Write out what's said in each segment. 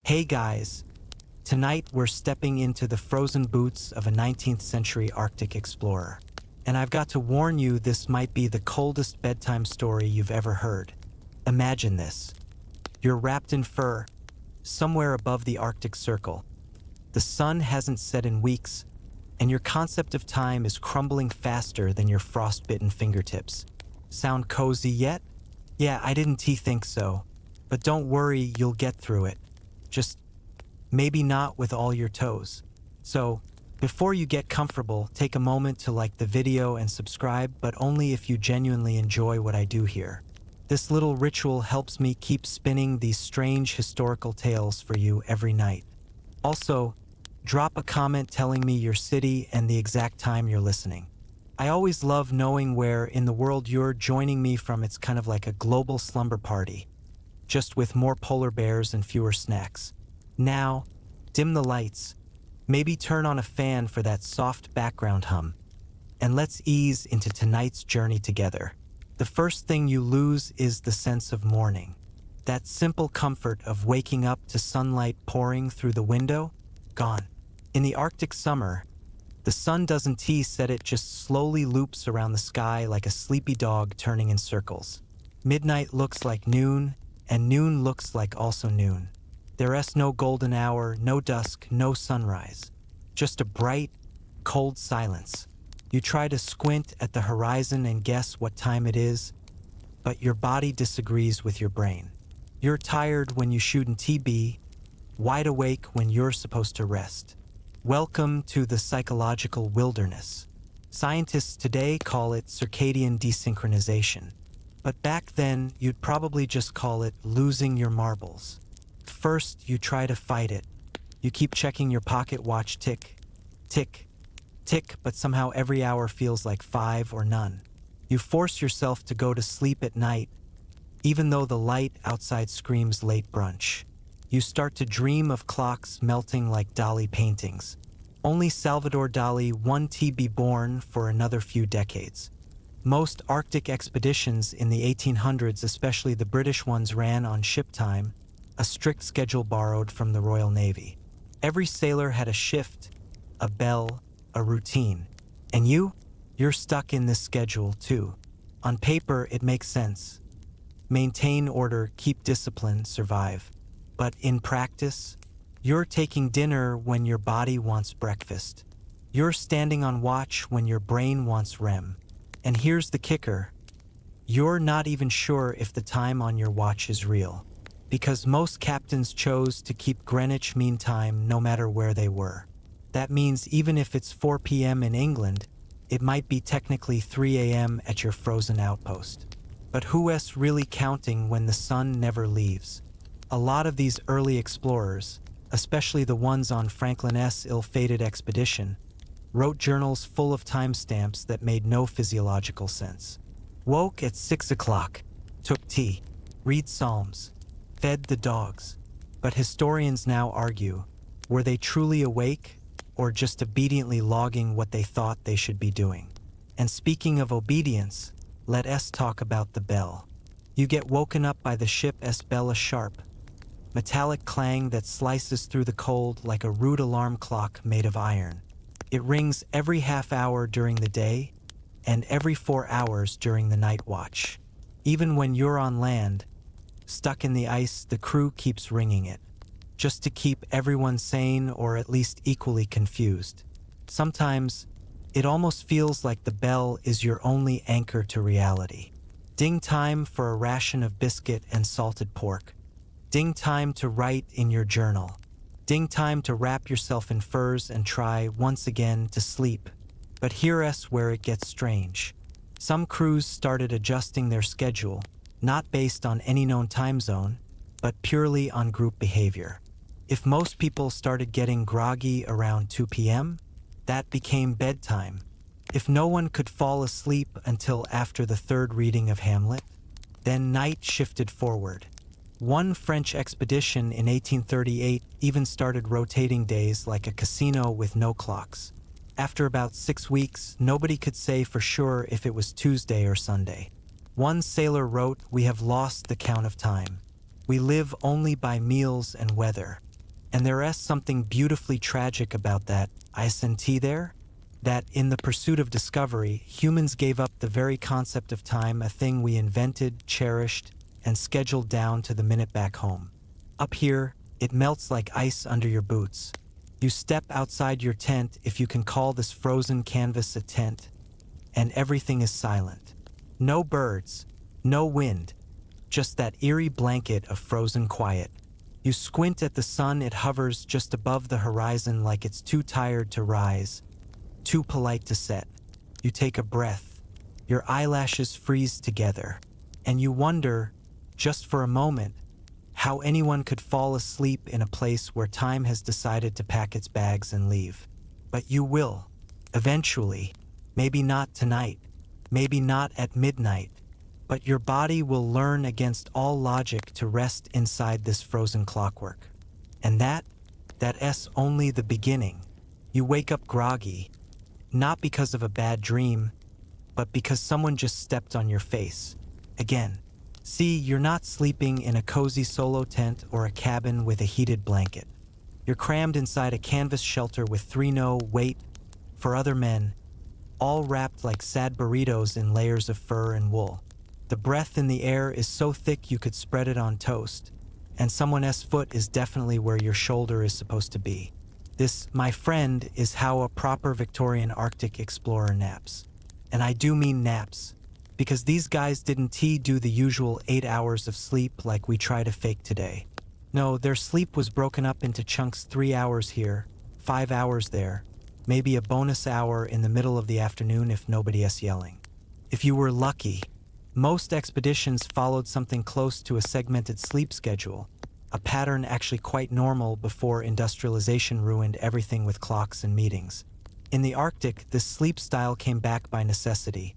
Hey guys, tonight we're stepping into the frozen boots of a 19th century Arctic explorer. And I've got to warn you, this might be the coldest bedtime story you've ever heard. Imagine this. You're wrapped in fur, somewhere above the Arctic Circle. The sun hasn't set in weeks, and your concept of time is crumbling faster than your frostbitten fingertips. Sound cozy yet? Yeah, I didn't think so. But don't worry, you'll get through it. Just maybe not with all your toes. So, before you get comfortable, take a moment to like the video and subscribe, but only if you genuinely enjoy what I do here. This little ritual helps me keep spinning these strange historical tales for you every night. Also, drop a comment telling me your city and the exact time you're listening. I always love knowing where in the world you're joining me from. It's kind of like a global slumber party, just with more polar bears and fewer snacks. Now, dim the lights, maybe turn on a fan for that soft background hum, and let's ease into tonight's journey together. The first thing you lose is the sense of morning. That simple comfort of waking up to sunlight pouring through the window, gone. In the Arctic summer, the sun doesn't set, it just slowly loops around the sky like a sleepy dog turning in circles. Midnight looks like noon, and noon looks like also noon. There's no golden hour, no dusk, no sunrise. Just a bright, cold silence. You try to squint at the horizon and guess what time it is, but your body disagrees with your brain. You're tired when you shouldn't be, wide awake when you're supposed to rest. Welcome to the psychological wilderness. Scientists today call it circadian desynchronization, but back then you'd probably just call it losing your marbles. First, you try to fight it. You keep checking your pocket watch, tick, tick, tick, but somehow every hour feels like 5 or none. You force yourself to go to sleep at night, even though the light outside screams late brunch. You start to dream of clocks melting like Dali paintings. Only Salvador Dali, one to be born for another few decades. Most Arctic expeditions in the 1800s, especially the British ones, ran on ship time, a strict schedule borrowed from the Royal Navy. Every sailor had a shift, a bell, a routine. And you're stuck in this schedule too. On paper, it makes sense. Maintain order, keep discipline, survive. But in practice, you're taking dinner when your body wants breakfast. You're standing on watch when your brain wants REM. And here's the kicker. You're not even sure if the time on your watch is real, because most captains chose to keep Greenwich Mean Time no matter where they were. That means even if it's 4 p.m. in England, it might be technically 3 a.m. at your frozen outpost. But who's really counting when the sun never leaves? A lot of these early explorers, especially the ones on Franklin's ill-fated expedition, wrote journals full of timestamps that made no physiological sense. Woke at 6 o'clock, took tea, read psalms, fed the dogs. But historians now argue, were they truly awake or just obediently logging what they thought they should be doing? And speaking of obedience, let us talk about the bell. You get woken up by the ship's bell, a sharp, metallic clang that slices through the cold like a rude alarm clock made of iron. It rings every half hour during the day and every 4 hours during the night watch. Even when you're on land, stuck in the ice, the crew keeps ringing it, just to keep everyone sane or at least equally confused. Sometimes, it almost feels like the bell is your only anchor to reality. Ding time for a ration of biscuit and salted pork. Ding time to write in your journal. Ding time to wrap yourself in furs and try once again to sleep. But here's where it gets strange. Some crews started adjusting their schedule, not based on any known time zone, but purely on group behavior. If most people started getting groggy around 2 p.m., that became bedtime. If no one could fall asleep until after the third reading of Hamlet, then night shifted forward. One French expedition in 1838 even started rotating days like a casino with no clocks. After about 6 weeks, nobody could say for sure if it was Tuesday or Sunday. One sailor wrote, "We have lost the count of time. We live only by meals and weather." And there is something beautifully tragic about that sanity there, that in the pursuit of discovery, humans gave up the very concept of time, a thing we invented, cherished, and scheduled down to the minute back home. Up here, it melts like ice under your boots. You step outside your tent, if you can call this frozen canvas a tent, and everything is silent. No birds, no wind, just that eerie blanket of frozen quiet. You squint at the sun, it hovers just above the horizon like it's too tired to rise, too polite to set. You take a breath, your eyelashes freeze together, and you wonder, just for a moment, how anyone could fall asleep in a place where time has decided to pack its bags and leave. But you will, eventually. Maybe not tonight, maybe not at midnight, but your body will learn against all logic to rest inside this frozen clockwork. And that's only the beginning. You wake up groggy, not because of a bad dream, but because someone just stepped on your face. Again. See, you're not sleeping in a cozy solo tent or a cabin with a heated blanket. You're crammed inside a canvas shelter with for other men, all wrapped like sad burritos in layers of fur and wool. The breath in the air is so thick you could spread it on toast, and someone's foot is definitely where your shoulder is supposed to be. This, my friend, is how a proper Victorian Arctic explorer naps. And I do mean naps. Because these guys didn't do the usual 8 hours of sleep like we try to fake today. No, their sleep was broken up into chunks, 3 hours here, 5 hours there, maybe a bonus hour in the middle of the afternoon if nobody's yelling. If you were lucky, most expeditions followed something close to a segmented sleep schedule, a pattern actually quite normal before industrialization ruined everything with clocks and meetings. In the Arctic, this sleep style came back by necessity.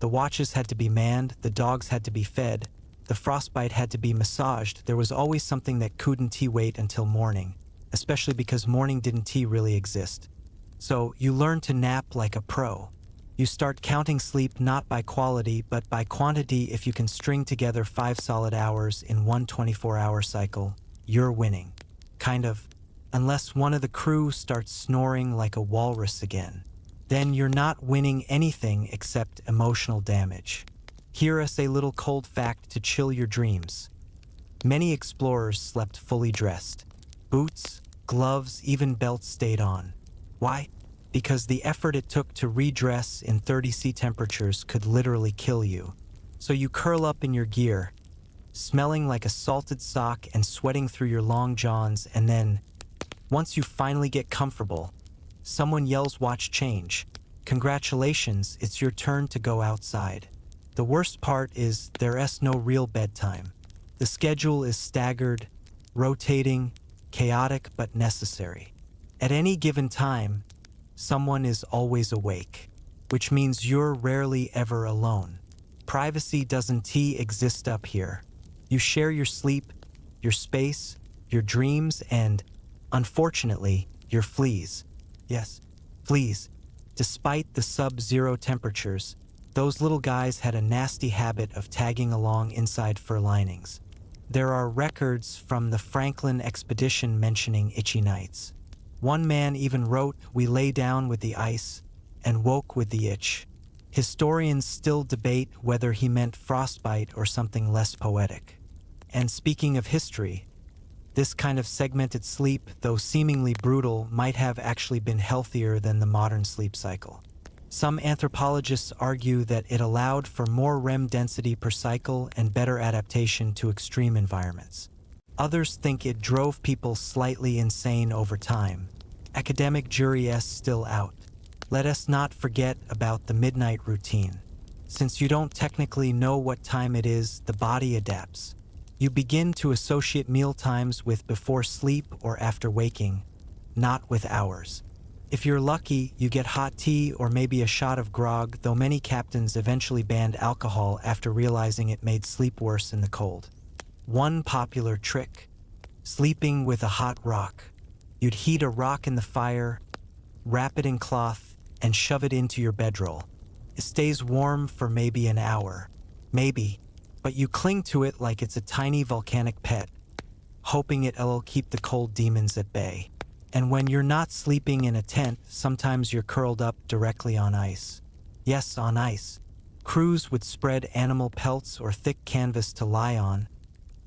The watches had to be manned, the dogs had to be fed, the frostbite had to be massaged. There was always something that couldn't wait until morning, especially because morning didn't really exist. So you learn to nap like a pro. You start counting sleep not by quality but by quantity. If you can string together 5 solid hours in one 24-hour cycle, you're winning. Kind of. Unless one of the crew starts snoring like a walrus again. Then you're not winning anything except emotional damage. Here is a little cold fact to chill your dreams. Many explorers slept fully dressed. Boots, gloves, even belts stayed on. Why? Because the effort it took to redress in 30°C temperatures could literally kill you. So you curl up in your gear, smelling like a salted sock and sweating through your long johns, and then, once you finally get comfortable, someone yells, "Watch change. Congratulations, it's your turn to go outside." The worst part is there's no real bedtime. The schedule is staggered, rotating, chaotic but necessary. At any given time, someone is always awake, which means you're rarely ever alone. Privacy doesn't exist up here. You share your sleep, your space, your dreams, and, unfortunately, your fleas. Yes, fleas. Despite the sub-zero temperatures, those little guys had a nasty habit of tagging along inside fur linings. There are records from the Franklin expedition mentioning itchy nights. One man even wrote, "We lay down with the ice and woke with the itch." Historians still debate whether he meant frostbite or something less poetic. And speaking of history, this kind of segmented sleep, though seemingly brutal, might have actually been healthier than the modern sleep cycle. Some anthropologists argue that it allowed for more REM density per cycle and better adaptation to extreme environments. Others think it drove people slightly insane over time. Academic jury is still out. Let us not forget about the midnight routine. Since you don't technically know what time it is, the body adapts. You begin to associate meal times with before sleep or after waking, not with hours. If you're lucky, you get hot tea or maybe a shot of grog, though many captains eventually banned alcohol after realizing it made sleep worse in the cold. One popular trick: sleeping with a hot rock. You'd heat a rock in the fire, wrap it in cloth, and shove it into your bedroll. It stays warm for maybe an hour. Maybe. But you cling to it like it's a tiny volcanic pet. hoping it'll keep the cold demons at bay. And when you're not sleeping in a tent, sometimes you're curled up directly on ice. Yes, on ice. Crews would spread animal pelts or thick canvas to lie on,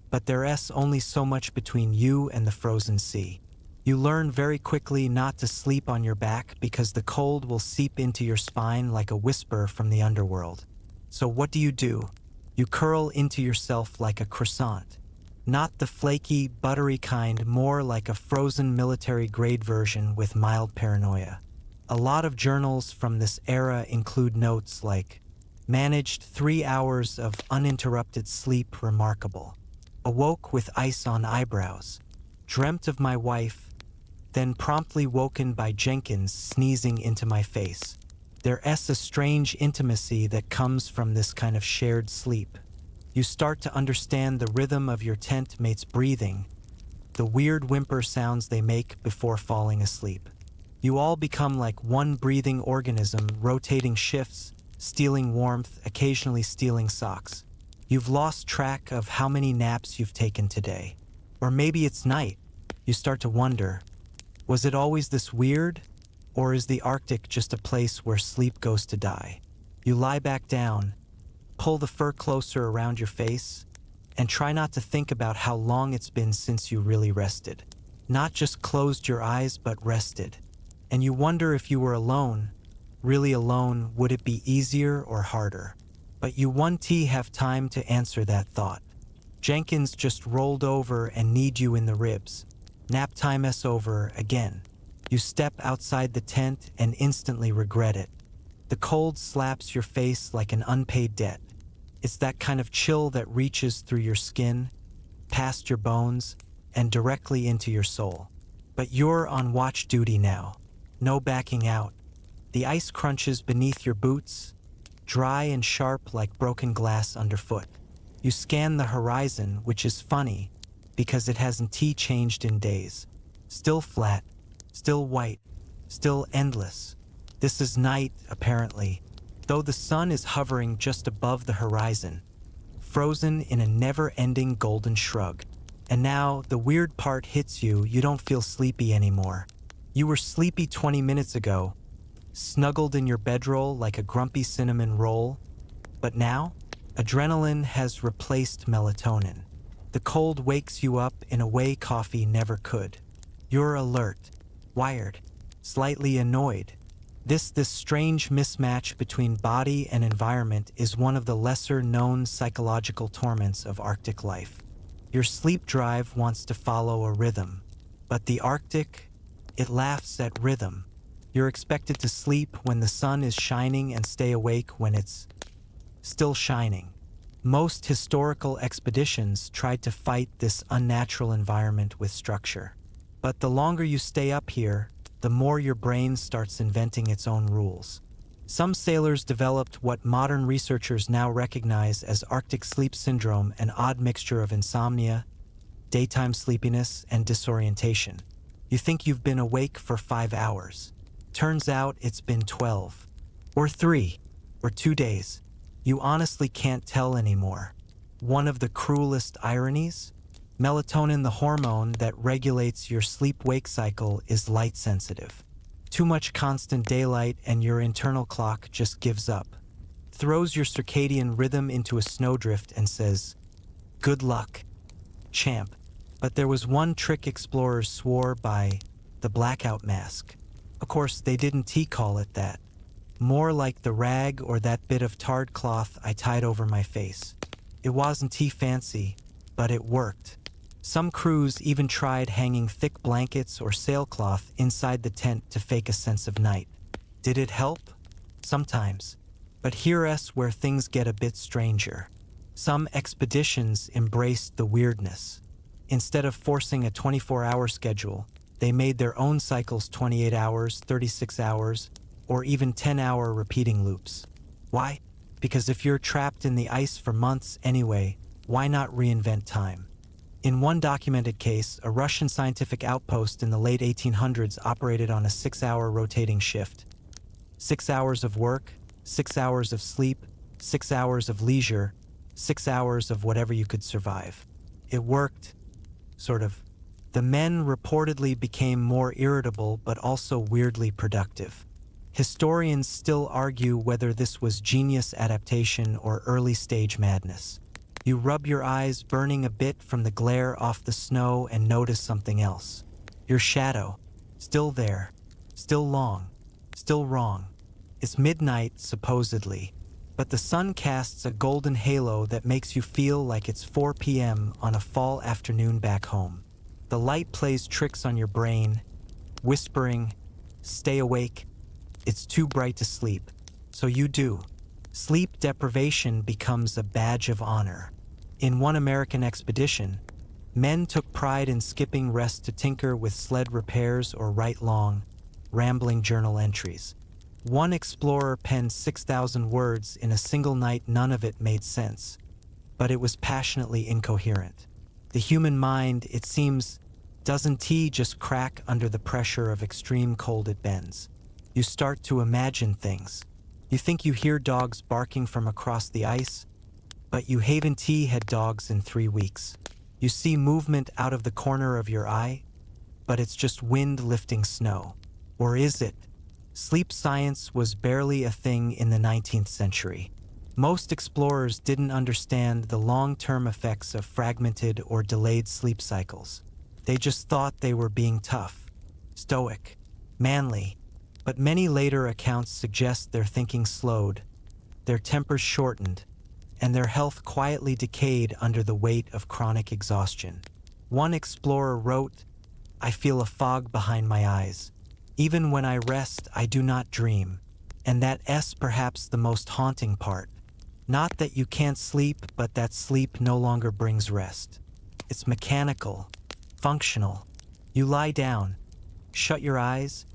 but there's only so much between you and the frozen sea. You learn very quickly not to sleep on your back because the cold will seep into your spine like a whisper from the underworld. So what do? You curl into yourself like a croissant. Not the flaky, buttery kind, more like a frozen military-grade version with mild paranoia. A lot of journals from this era include notes like, "Managed 3 hours of uninterrupted sleep remarkable. Awoke with ice on eyebrows. Dreamt of my wife, then promptly woken by Jenkins sneezing into my face." There's a strange intimacy that comes from this kind of shared sleep. You start to understand the rhythm of your tent mates' breathing, the weird whimper sounds they make before falling asleep. You all become like one breathing organism, rotating shifts, stealing warmth, occasionally stealing socks. You've lost track of how many naps you've taken today. Or maybe it's night. You start to wonder, was it always this weird? Or is the Arctic just a place where sleep goes to die? You lie back down, pull the fur closer around your face, and try not to think about how long it's been since you really rested. Not just closed your eyes, but rested. And you wonder if you were alone, really alone, would it be easier or harder? But you won't have time to answer that thought. Jenkins just rolled over and kneed you in the ribs. Nap time's over again. You step outside the tent and instantly regret it. The cold slaps your face like an unpaid debt. It's that kind of chill that reaches through your skin, past your bones, and directly into your soul. But you're on watch duty now. No backing out. The ice crunches beneath your boots, dry and sharp like broken glass underfoot. You scan the horizon, which is funny, because it hasn't changed in days. Still flat, still white, still endless. This is night, apparently, though the sun is hovering just above the horizon, frozen in a never-ending golden shrug. And now, the weird part hits you, you don't feel sleepy anymore. You were sleepy 20 minutes ago, snuggled in your bedroll like a grumpy cinnamon roll. But now, adrenaline has replaced melatonin. The cold wakes you up in a way coffee never could. You're alert, wired, slightly annoyed. This strange mismatch between body and environment is one of the lesser-known psychological torments of Arctic life. Your sleep drive wants to follow a rhythm, but the Arctic, it laughs at rhythm. You're expected to sleep when the sun is shining and stay awake when it's still shining. Most historical expeditions tried to fight this unnatural environment with structure. But the longer you stay up here, the more your brain starts inventing its own rules. Some sailors developed what modern researchers now recognize as Arctic sleep syndrome, an odd mixture of insomnia, daytime sleepiness, and disorientation. You think you've been awake for 5 hours. Turns out it's been 12, or 3, or 2 days. You honestly can't tell anymore. One of the cruelest ironies? Melatonin, the hormone that regulates your sleep-wake cycle, is light-sensitive. Too much constant daylight and your internal clock just gives up, throws your circadian rhythm into a snowdrift and says, "Good luck, champ." But there was one trick explorers swore by: the blackout mask. Of course, they didn't call it that. More like the rag or that bit of tarred cloth I tied over my face. It wasn't fancy, but it worked. Some crews even tried hanging thick blankets or sailcloth inside the tent to fake a sense of night. Did it help? Sometimes. But here's where things get a bit stranger. Some expeditions embraced the weirdness. Instead of forcing a 24-hour schedule, they made their own cycles 28 hours, 36 hours, or even 10-hour repeating loops. Why? Because if you're trapped in the ice for months anyway, why not reinvent time? In one documented case, a Russian scientific outpost in the late 1800s operated on a 6-hour rotating shift. 6 hours of work, 6 hours of sleep, 6 hours of leisure, 6 hours of whatever you could survive. It worked, sort of. The men reportedly became more irritable but also weirdly productive. Historians still argue whether this was genius adaptation or early-stage madness. You rub your eyes, burning a bit from the glare off the snow, and notice something else. Your shadow. Still there. Still long. Still wrong. It's midnight, supposedly, but the sun casts a golden halo that makes you feel like it's 4 p.m. on a fall afternoon back home. The light plays tricks on your brain, whispering, "Stay awake. It's too bright to sleep." So you do. Sleep deprivation becomes a badge of honor. In one American expedition, men took pride in skipping rest to tinker with sled repairs or write long, rambling journal entries. One explorer penned 6,000 words in a single night. None of it made sense, but it was passionately incoherent. The human mind, it seems, doesn't just crack under the pressure of extreme cold it bends. You start to imagine things. You think you hear dogs barking from across the ice, but you haven't had dogs in 3 weeks. You see movement out of the corner of your eye, but it's just wind lifting snow. Or is it? Sleep science was barely a thing in the 19th century. Most explorers didn't understand the long-term effects of fragmented or delayed sleep cycles. They just thought they were being tough, stoic, manly, but many later accounts suggest their thinking slowed, their tempers shortened, and their health quietly decayed under the weight of chronic exhaustion. One explorer wrote, "I feel a fog behind my eyes. Even when I rest, I do not dream." And that's perhaps the most haunting part. Not that you can't sleep, but that sleep no longer brings rest. It's mechanical, functional. You lie down, shut your eyes,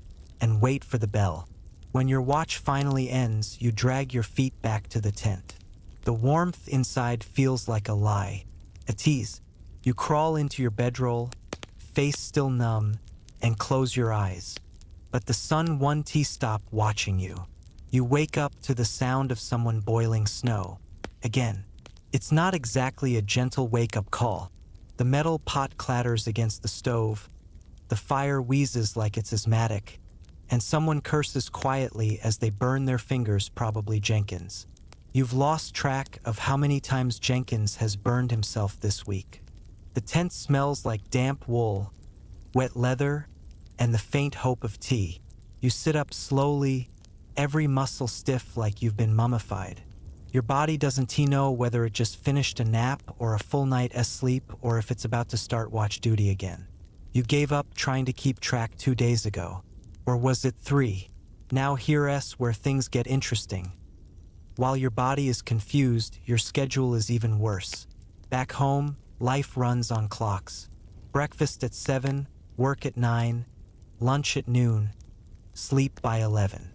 and wait for the bell. When your watch finally ends, you drag your feet back to the tent. The warmth inside feels like a lie, a tease. You crawl into your bedroll, face still numb, and close your eyes. But the sun won't stop watching you. You wake up to the sound of someone boiling snow. Again, it's not exactly a gentle wake-up call. The metal pot clatters against the stove, the fire wheezes like it's asthmatic, and someone curses quietly as they burn their fingers, probably Jenkins. You've lost track of how many times Jenkins has burned himself this week. The tent smells like damp wool, wet leather, and the faint hope of tea. You sit up slowly, every muscle stiff like you've been mummified. Your body doesn't know whether it just finished a nap or a full night's sleep, or if it's about to start watch duty again. You gave up trying to keep track 2 days ago. Or was it 3? Now here's where things get interesting. While your body is confused, your schedule is even worse. Back home, life runs on clocks. Breakfast at 7, work at 9, lunch at noon, sleep by 11.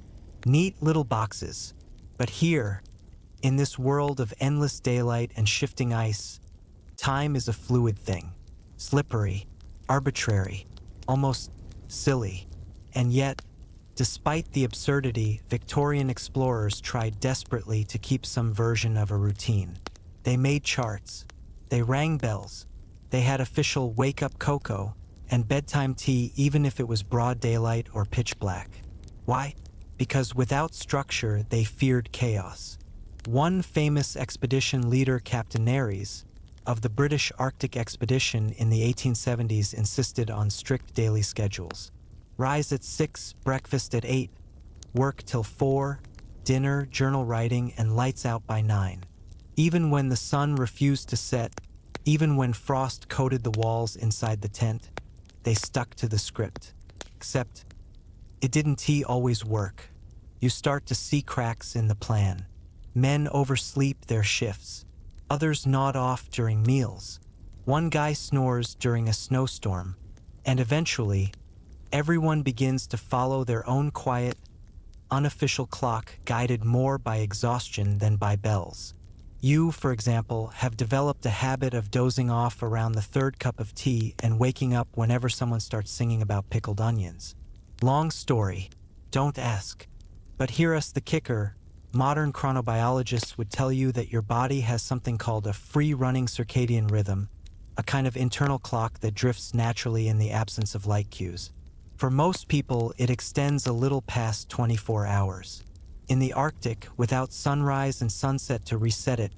Neat little boxes. But here, in this world of endless daylight and shifting ice, time is a fluid thing. Slippery, arbitrary, almost silly. And yet, despite the absurdity, Victorian explorers tried desperately to keep some version of a routine. They made charts. They rang bells. They had official wake-up cocoa and bedtime tea, even if it was broad daylight or pitch black. Why? Because without structure, they feared chaos. One famous expedition leader, Captain Nares, of the British Arctic expedition in the 1870s, insisted on strict daily schedules. Rise at 6, breakfast at 8, work till 4, dinner, journal writing, and lights out by 9. Even when the sun refused to set, even when frost coated the walls inside the tent, they stuck to the script. Except, it didn't always work. You start to see cracks in the plan. Men oversleep their shifts. Others nod off during meals. One guy snores during a snowstorm. And eventually, everyone begins to follow their own quiet, unofficial clock, guided more by exhaustion than by bells. You, for example, have developed a habit of dozing off around the 3rd cup of tea and waking up whenever someone starts singing about pickled onions. Long story, don't ask. But here's the kicker. Modern chronobiologists would tell you that your body has something called a free-running circadian rhythm, a kind of internal clock that drifts naturally in the absence of light cues. For most people, it extends a little past 24 hours. In the Arctic, without sunrise and sunset to reset it,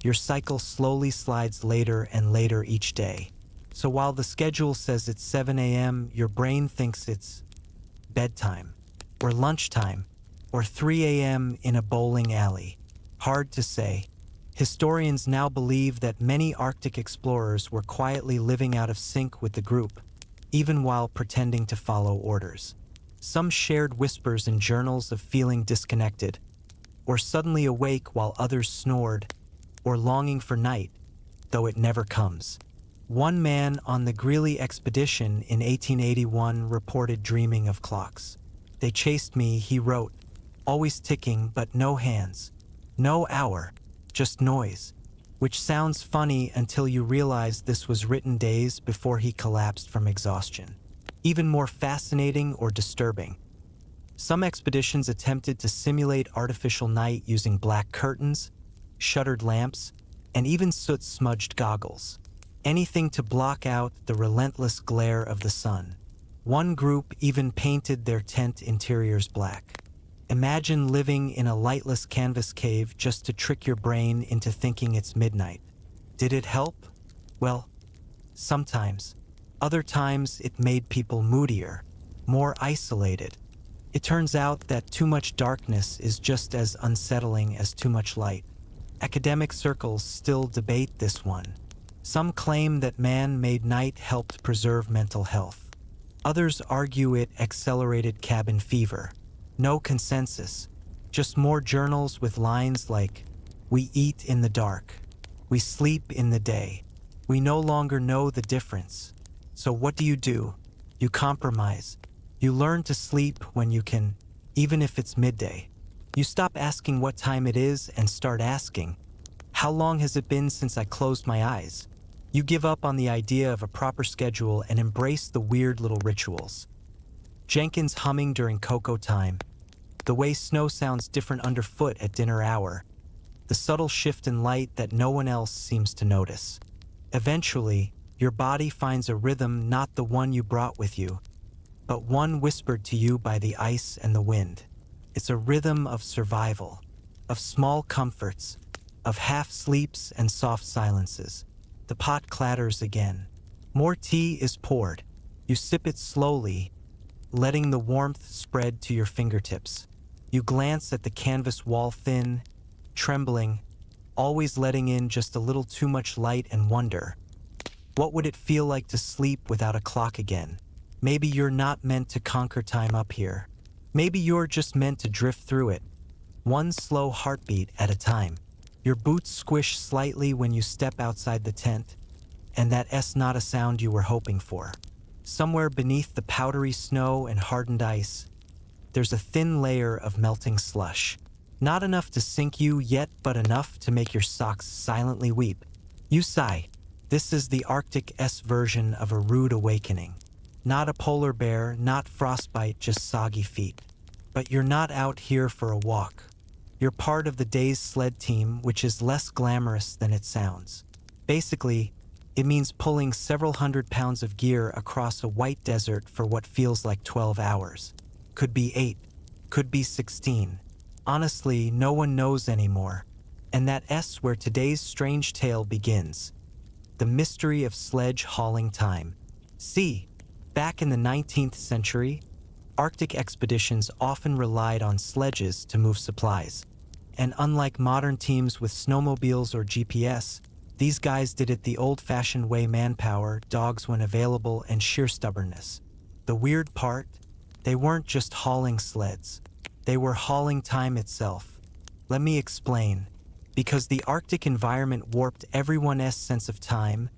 your cycle slowly slides later and later each day. So while the schedule says it's 7 a.m., your brain thinks it's bedtime, or lunchtime, or 3 a.m. in a bowling alley. Hard to say. Historians now believe that many Arctic explorers were quietly living out of sync with the group, even while pretending to follow orders. Some shared whispers in journals of feeling disconnected, or suddenly awake while others snored, or longing for night, though it never comes. One man on the Greely expedition in 1881 reported dreaming of clocks. "They chased me," he wrote, "always ticking but no hands. No hour, just noise," which sounds funny until you realize this was written days before he collapsed from exhaustion. Even more fascinating or disturbing, some expeditions attempted to simulate artificial night using black curtains, shuttered lamps, and even soot-smudged goggles. Anything to block out the relentless glare of the sun. One group even painted their tent interiors black. Imagine living in a lightless canvas cave just to trick your brain into thinking it's midnight. Did it help? Well, sometimes. Other times it made people moodier, more isolated. It turns out that too much darkness is just as unsettling as too much light. Academic circles still debate this one. Some claim that man-made night helped preserve mental health. Others argue it accelerated cabin fever. No consensus, just more journals with lines like, "We eat in the dark. We sleep in the day. We no longer know the difference." So what do? You compromise. You learn to sleep when you can, even if it's midday. You stop asking what time it is and start asking, "How long has it been since I closed my eyes?" You give up on the idea of a proper schedule and embrace the weird little rituals. Jenkins humming during cocoa time, the way snow sounds different underfoot at dinner hour, the subtle shift in light that no one else seems to notice. Eventually, your body finds a rhythm not the one you brought with you, but one whispered to you by the ice and the wind. It's a rhythm of survival, of small comforts, of half sleeps and soft silences. The pot clatters again. More tea is poured. You sip it slowly, letting the warmth spread to your fingertips. You glance at the canvas wall thin, trembling, always letting in just a little too much light and wonder. What would it feel like to sleep without a clock again? Maybe you're not meant to conquer time up here. Maybe you're just meant to drift through it, one slow heartbeat at a time. Your boots squish slightly when you step outside the tent, and that's not a sound you were hoping for. Somewhere beneath the powdery snow and hardened ice, there's a thin layer of melting slush. Not enough to sink you yet, but enough to make your socks silently weep. You sigh. This is the Arctic's version of a rude awakening. Not a polar bear, not frostbite, just soggy feet. But you're not out here for a walk. You're part of the day's sled team, which is less glamorous than it sounds. Basically, it means pulling several hundred pounds of gear across a white desert for what feels like 12 hours. Could be 8, could be 16. Honestly, no one knows anymore. And that's where today's strange tale begins. The mystery of sledge hauling time. See, back in the 19th century, Arctic expeditions often relied on sledges to move supplies. And unlike modern teams with snowmobiles or GPS, these guys did it the old-fashioned way: manpower, dogs when available, and sheer stubbornness. The weird part? They weren't just hauling sleds. They were hauling time itself. Let me explain. Because the Arctic environment warped everyone's sense of time,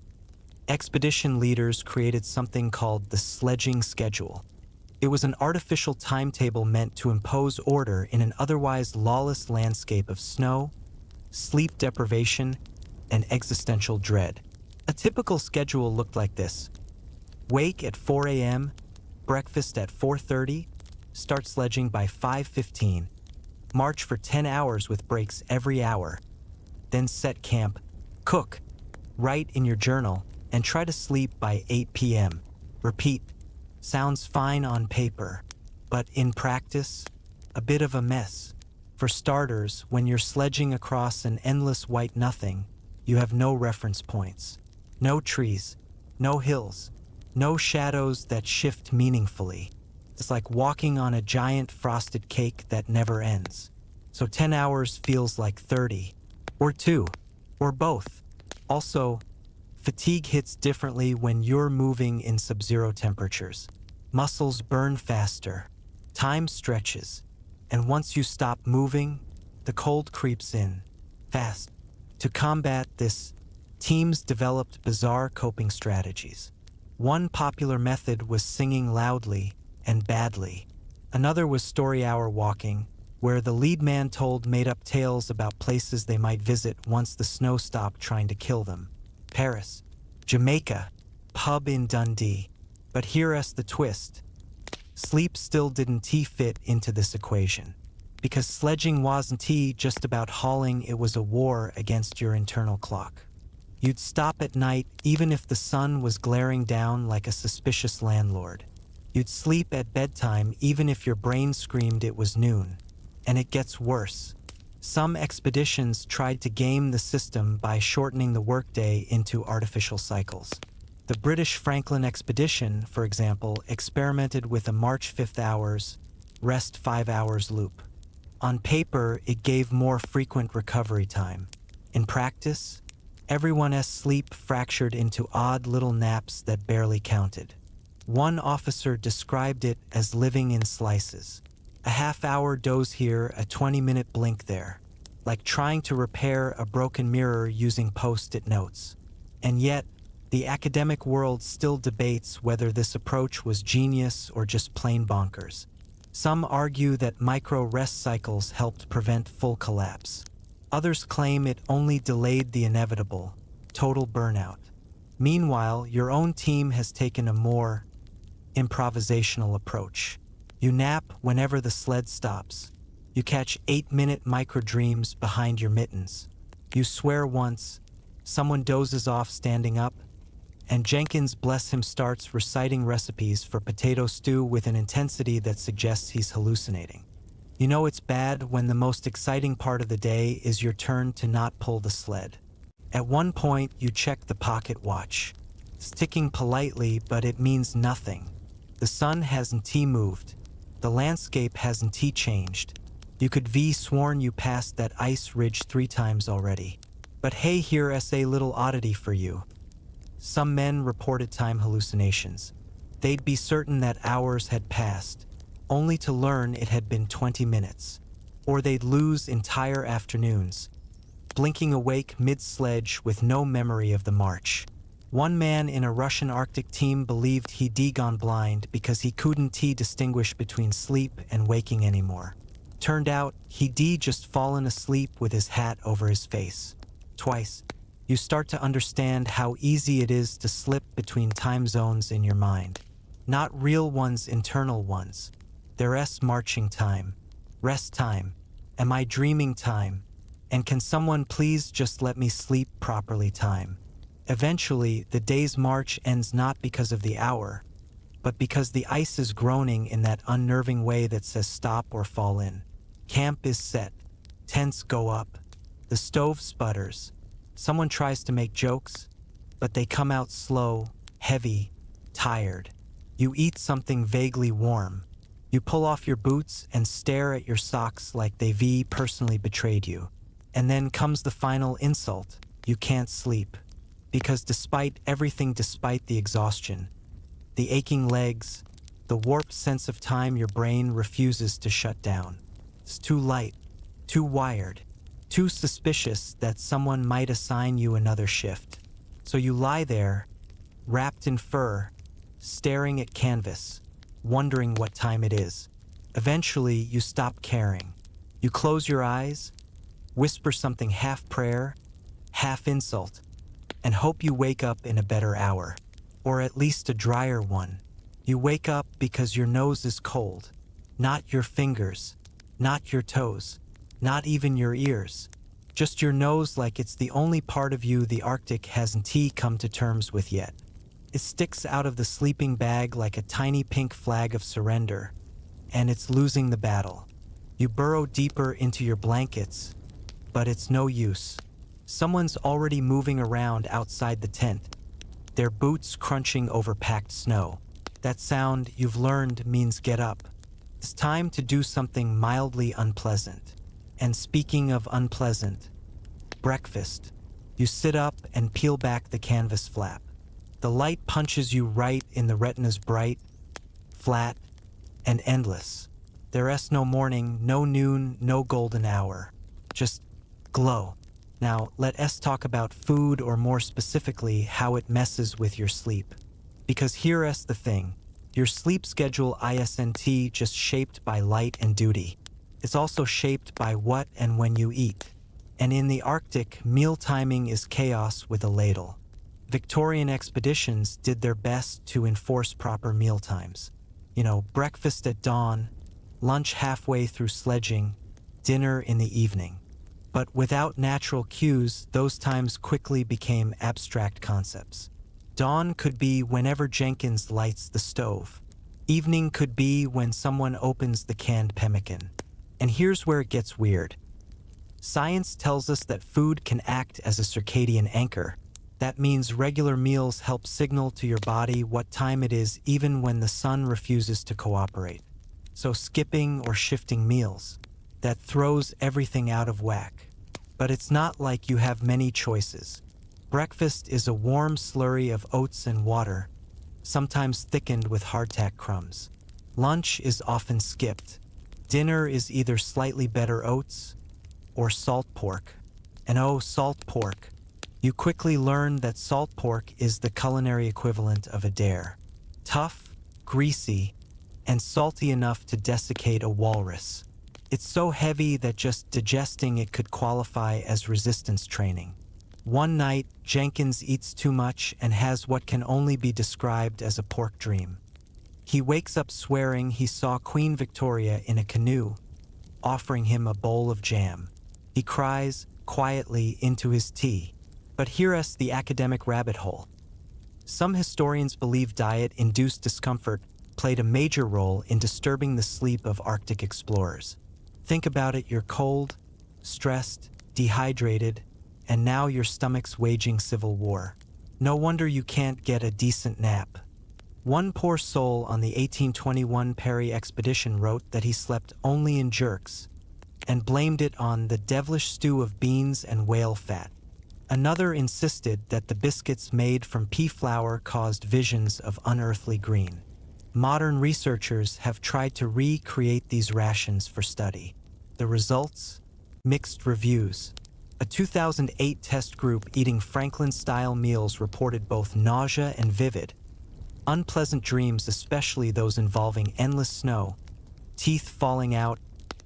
expedition leaders created something called the sledging schedule. It was an artificial timetable meant to impose order in an otherwise lawless landscape of snow, sleep deprivation, and existential dread. A typical schedule looked like this. Wake at 4 a.m., breakfast at 4:30, start sledging by 5:15, march for 10 hours with breaks every hour, then set camp, cook, write in your journal, and try to sleep by 8 p.m. Repeat. Sounds fine on paper, but in practice, a bit of a mess. For starters, when you're sledging across an endless white nothing, you have no reference points. No trees, no hills, no shadows that shift meaningfully. It's like walking on a giant frosted cake that never ends. So 10 hours feels like 30, or 2, or both. Also, fatigue hits differently when you're moving in sub-zero temperatures. Muscles burn faster, time stretches, and once you stop moving, the cold creeps in, fast. To combat this, teams developed bizarre coping strategies. One popular method was singing loudly and badly. Another was story hour walking, where the lead man told made-up tales about places they might visit once the snow stopped trying to kill them. Paris, Jamaica, pub in Dundee. But here's the twist. Sleep still didn't fit into this equation. Because sledging wasn't just about hauling, it was a war against your internal clock. You'd stop at night even if the sun was glaring down like a suspicious landlord. You'd sleep at bedtime even if your brain screamed it was noon. And it gets worse. Some expeditions tried to game the system by shortening the workday into artificial cycles. The British Franklin expedition, for example, experimented with a march 5 hours, rest 5 hours loop. On paper, it gave more frequent recovery time. In practice, everyone's sleep fractured into odd little naps that barely counted. One officer described it as living in slices. A half-hour doze here, a 20-minute blink there, like trying to repair a broken mirror using post-it notes. And yet, the academic world still debates whether this approach was genius or just plain bonkers. Some argue that micro-rest cycles helped prevent full collapse. Others claim it only delayed the inevitable, total burnout. Meanwhile, your own team has taken a more improvisational approach. You nap whenever the sled stops. You catch 8-minute micro-dreams behind your mittens. You swear once, someone dozes off standing up, and Jenkins, bless him, starts reciting recipes for potato stew with an intensity that suggests he's hallucinating. You know it's bad when the most exciting part of the day is your turn to not pull the sled. At one point, you check the pocket watch. It's ticking politely, but it means nothing. The sun hasn't moved. The landscape hasn't changed. You could sworn you passed that ice ridge 3 times already. But hey, here's a little oddity for you. Some men reported time hallucinations. They'd be certain that hours had passed, only to learn it had been 20 minutes. Or they'd lose entire afternoons, blinking awake mid-sledge with no memory of the march. One man in a Russian Arctic team believed he'd gone blind because he couldn't distinguish between sleep and waking anymore. Turned out, he'd just fallen asleep with his hat over his face. Twice. You start to understand how easy it is to slip between time zones in your mind. Not real ones, internal ones. There's marching time, rest time, am I dreaming time, and can someone please just let me sleep properly time. Eventually, the day's march ends not because of the hour, but because the ice is groaning in that unnerving way that says stop or fall in. Camp is set, tents go up, the stove sputters. Someone tries to make jokes, but they come out slow, heavy, tired. You eat something vaguely warm. You pull off your boots and stare at your socks like they've personally betrayed you. And then comes the final insult. You can't sleep. Because despite everything, despite the exhaustion, the aching legs, the warped sense of time, your brain refuses to shut down. It's too light, too wired, too suspicious that someone might assign you another shift. So you lie there, wrapped in fur, staring at canvas, wondering what time it is. Eventually, you stop caring. You close your eyes, whisper something half prayer, half insult, and hope you wake up in a better hour, or at least a drier one. You wake up because your nose is cold, not your fingers, not your toes, not even your ears. Just your nose, like it's the only part of you the Arctic hasn't come to terms with yet. It sticks out of the sleeping bag like a tiny pink flag of surrender, and it's losing the battle. You burrow deeper into your blankets, but it's no use. Someone's already moving around outside the tent, their boots crunching over packed snow. That sound, you've learned, means get up. It's time to do something mildly unpleasant. And speaking of unpleasant, breakfast. You sit up and peel back the canvas flap. The light punches you right in the retina's bright, flat, and endless. There's no morning, no noon, no golden hour. Just glow. Now, let us talk about food, or more specifically, how it messes with your sleep. Because here's the thing. Your sleep schedule isn't just shaped by light and duty. It's also shaped by what and when you eat. And in the Arctic, meal timing is chaos with a ladle. Victorian expeditions did their best to enforce proper meal times. Breakfast at dawn, lunch halfway through sledging, dinner in the evening. But without natural cues, those times quickly became abstract concepts. Dawn could be whenever Jenkins lights the stove. Evening could be when someone opens the canned pemmican. And here's where it gets weird. Science tells us that food can act as a circadian anchor. That means regular meals help signal to your body what time it is even when the sun refuses to cooperate. So skipping or shifting meals, that throws everything out of whack. But it's not like you have many choices. Breakfast is a warm slurry of oats and water, sometimes thickened with hardtack crumbs. Lunch is often skipped. Dinner is either slightly better oats or salt pork. And oh, salt pork. You quickly learn that salt pork is the culinary equivalent of a dare. Tough, greasy, and salty enough to desiccate a walrus. It's so heavy that just digesting it could qualify as resistance training. One night, Jenkins eats too much and has what can only be described as a pork dream. He wakes up swearing he saw Queen Victoria in a canoe, offering him a bowl of jam. He cries quietly into his tea. But here's the academic rabbit hole. Some historians believe diet-induced discomfort played a major role in disturbing the sleep of Arctic explorers. Think about it, you're cold, stressed, dehydrated, and now your stomach's waging civil war. No wonder you can't get a decent nap. One poor soul on the 1821 Perry expedition wrote that he slept only in jerks, and blamed it on the devilish stew of beans and whale fat. Another insisted that the biscuits made from pea flour caused visions of unearthly green. Modern researchers have tried to recreate these rations for study. The results? Mixed reviews. A 2008 test group eating Franklin-style meals reported both nausea and vivid, unpleasant dreams, especially those involving endless snow, teeth falling out,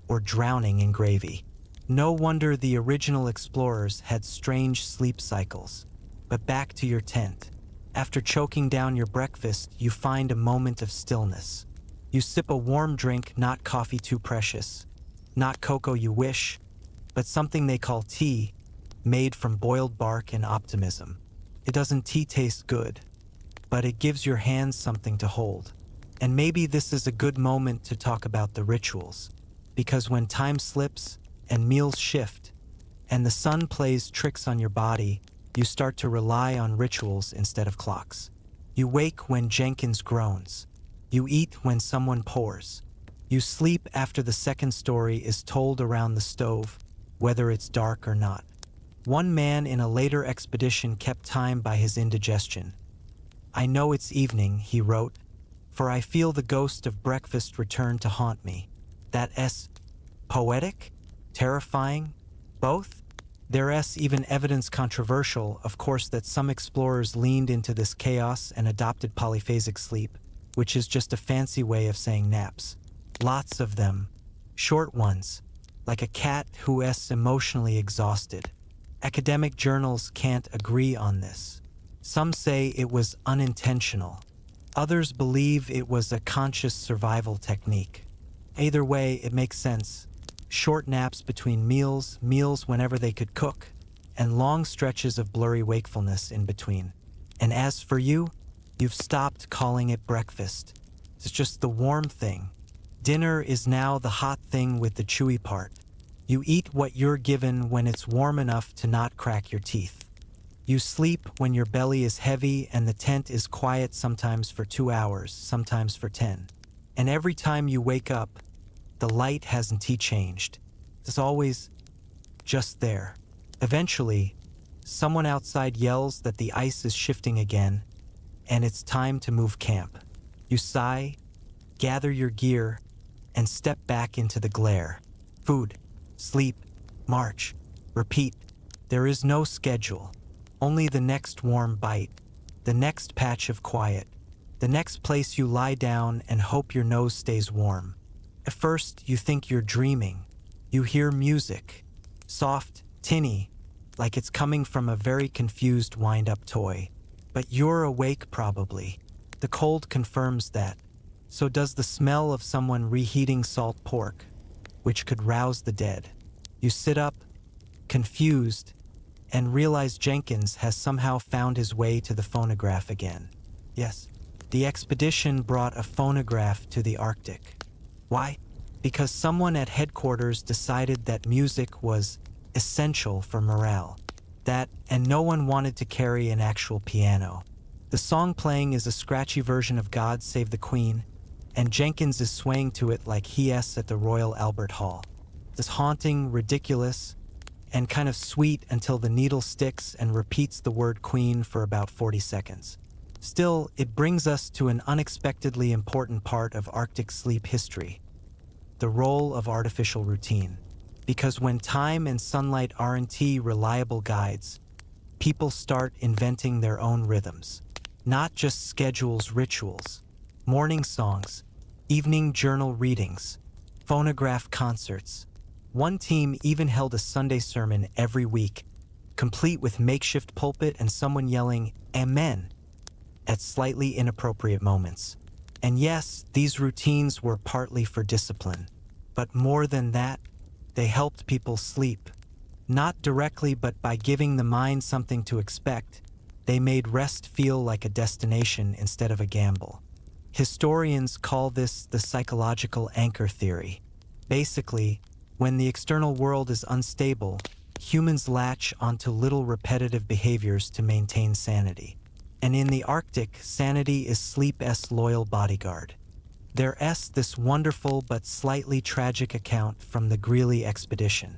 or drowning in gravy. No wonder the original explorers had strange sleep cycles. But back to your tent. After choking down your breakfast, you find a moment of stillness. You sip a warm drink, not coffee too precious, not cocoa you wish, but something they call tea, made from boiled bark and optimism. It doesn't taste good, but it gives your hands something to hold. And maybe this is a good moment to talk about the rituals, because when time slips and meals shift, and the sun plays tricks on your body, you start to rely on rituals instead of clocks. You wake when Jenkins groans. You eat when someone pours. You sleep after the second story is told around the stove, whether it's dark or not. One man in a later expedition kept time by his indigestion. "I know it's evening," he wrote, "for I feel the ghost of breakfast return to haunt me." That's poetic? Terrifying? Both? There's even evidence, controversial, of course, that some explorers leaned into this chaos and adopted polyphasic sleep, which is just a fancy way of saying naps. Lots of them. Short ones, like a cat who is emotionally exhausted. Academic journals can't agree on this. Some say it was unintentional. Others believe it was a conscious survival technique. Either way, it makes sense. short naps between meals whenever they could cook, and long stretches of blurry wakefulness in between. And as for you, you've stopped calling it breakfast. It's just the warm thing. Dinner is now the hot thing with the chewy part. You eat what you're given when it's warm enough to not crack your teeth. You sleep when your belly is heavy and the tent is quiet, sometimes for 2 hours, sometimes for 10. And every time you wake up, the light hasn't changed. It's always just there. Eventually, someone outside yells that the ice is shifting again, and it's time to move camp. You sigh, gather your gear, and step back into the glare. Food, sleep, march, repeat. There is no schedule, only the next warm bite, the next patch of quiet, the next place you lie down and hope your nose stays warm. At first, you think you're dreaming. You hear music, soft, tinny, like it's coming from a very confused wind-up toy. But you're awake probably. The cold confirms that. So does the smell of someone reheating salt pork, which could rouse the dead. You sit up, confused, and realize Jenkins has somehow found his way to the phonograph again. Yes, the expedition brought a phonograph to the Arctic. Why? Because someone at headquarters decided that music was essential for morale. And no one wanted to carry an actual piano. The song playing is a scratchy version of God Save the Queen, and Jenkins is swaying to it like he is at the Royal Albert Hall. It's haunting, ridiculous, and kind of sweet until the needle sticks and repeats the word Queen for about 40 seconds. Still, it brings us to an unexpectedly important part of Arctic sleep history: the role of artificial routine. Because when time and sunlight aren't reliable guides, people start inventing their own rhythms. Not just schedules, rituals, morning songs, evening journal readings, phonograph concerts. One team even held a Sunday sermon every week, complete with makeshift pulpit and someone yelling "Amen" at slightly inappropriate moments. And yes, these routines were partly for discipline, but more than that, they helped people sleep. Not directly, but by giving the mind something to expect, they made rest feel like a destination instead of a gamble. Historians call this the psychological anchor theory. Basically, when the external world is unstable, humans latch onto little repetitive behaviors to maintain sanity. And in the Arctic, sanity is sleep's loyal bodyguard. There's this wonderful but slightly tragic account from the Greely expedition.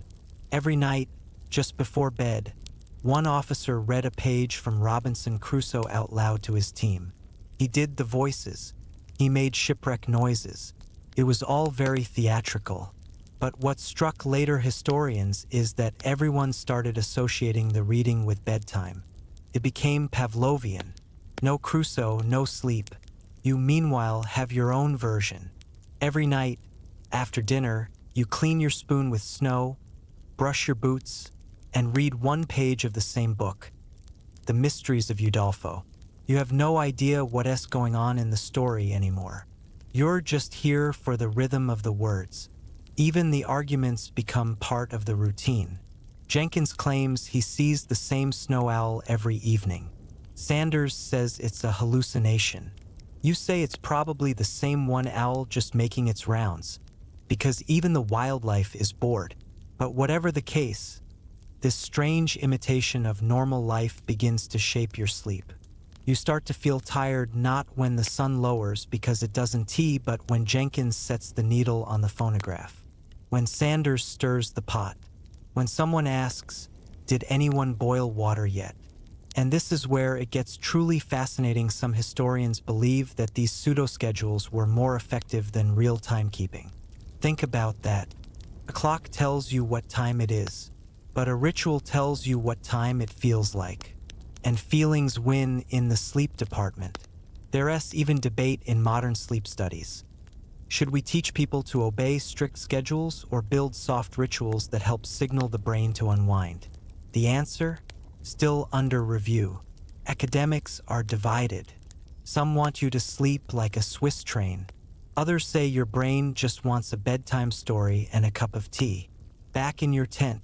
Every night, just before bed, one officer read a page from Robinson Crusoe out loud to his team. He did the voices. He made shipwreck noises. It was all very theatrical. But what struck later historians is that everyone started associating the reading with bedtime. It became Pavlovian. No Crusoe, no sleep. You, meanwhile, have your own version. Every night, after dinner, you clean your spoon with snow, brush your boots, and read one page of the same book, The Mysteries of Udolpho. You have no idea what's going on in the story anymore. You're just here for the rhythm of the words. Even the arguments become part of the routine. Jenkins claims he sees the same snow owl every evening. Sanders says it's a hallucination. You say it's probably the same one owl just making its rounds, because even the wildlife is bored. But whatever the case, this strange imitation of normal life begins to shape your sleep. You start to feel tired not when the sun lowers because it doesn't but when Jenkins sets the needle on the phonograph. When Sanders stirs the pot. When someone asks, "Did anyone boil water yet?" And this is where it gets truly fascinating. Some historians believe that these pseudo-schedules were more effective than real timekeeping. Think about that. A clock tells you what time it is, but a ritual tells you what time it feels like. And feelings win in the sleep department. There's even debate in modern sleep studies. Should we teach people to obey strict schedules or build soft rituals that help signal the brain to unwind? The answer? Still under review. Academics are divided. Some want you to sleep like a Swiss train. Others say your brain just wants a bedtime story and a cup of tea. Back in your tent,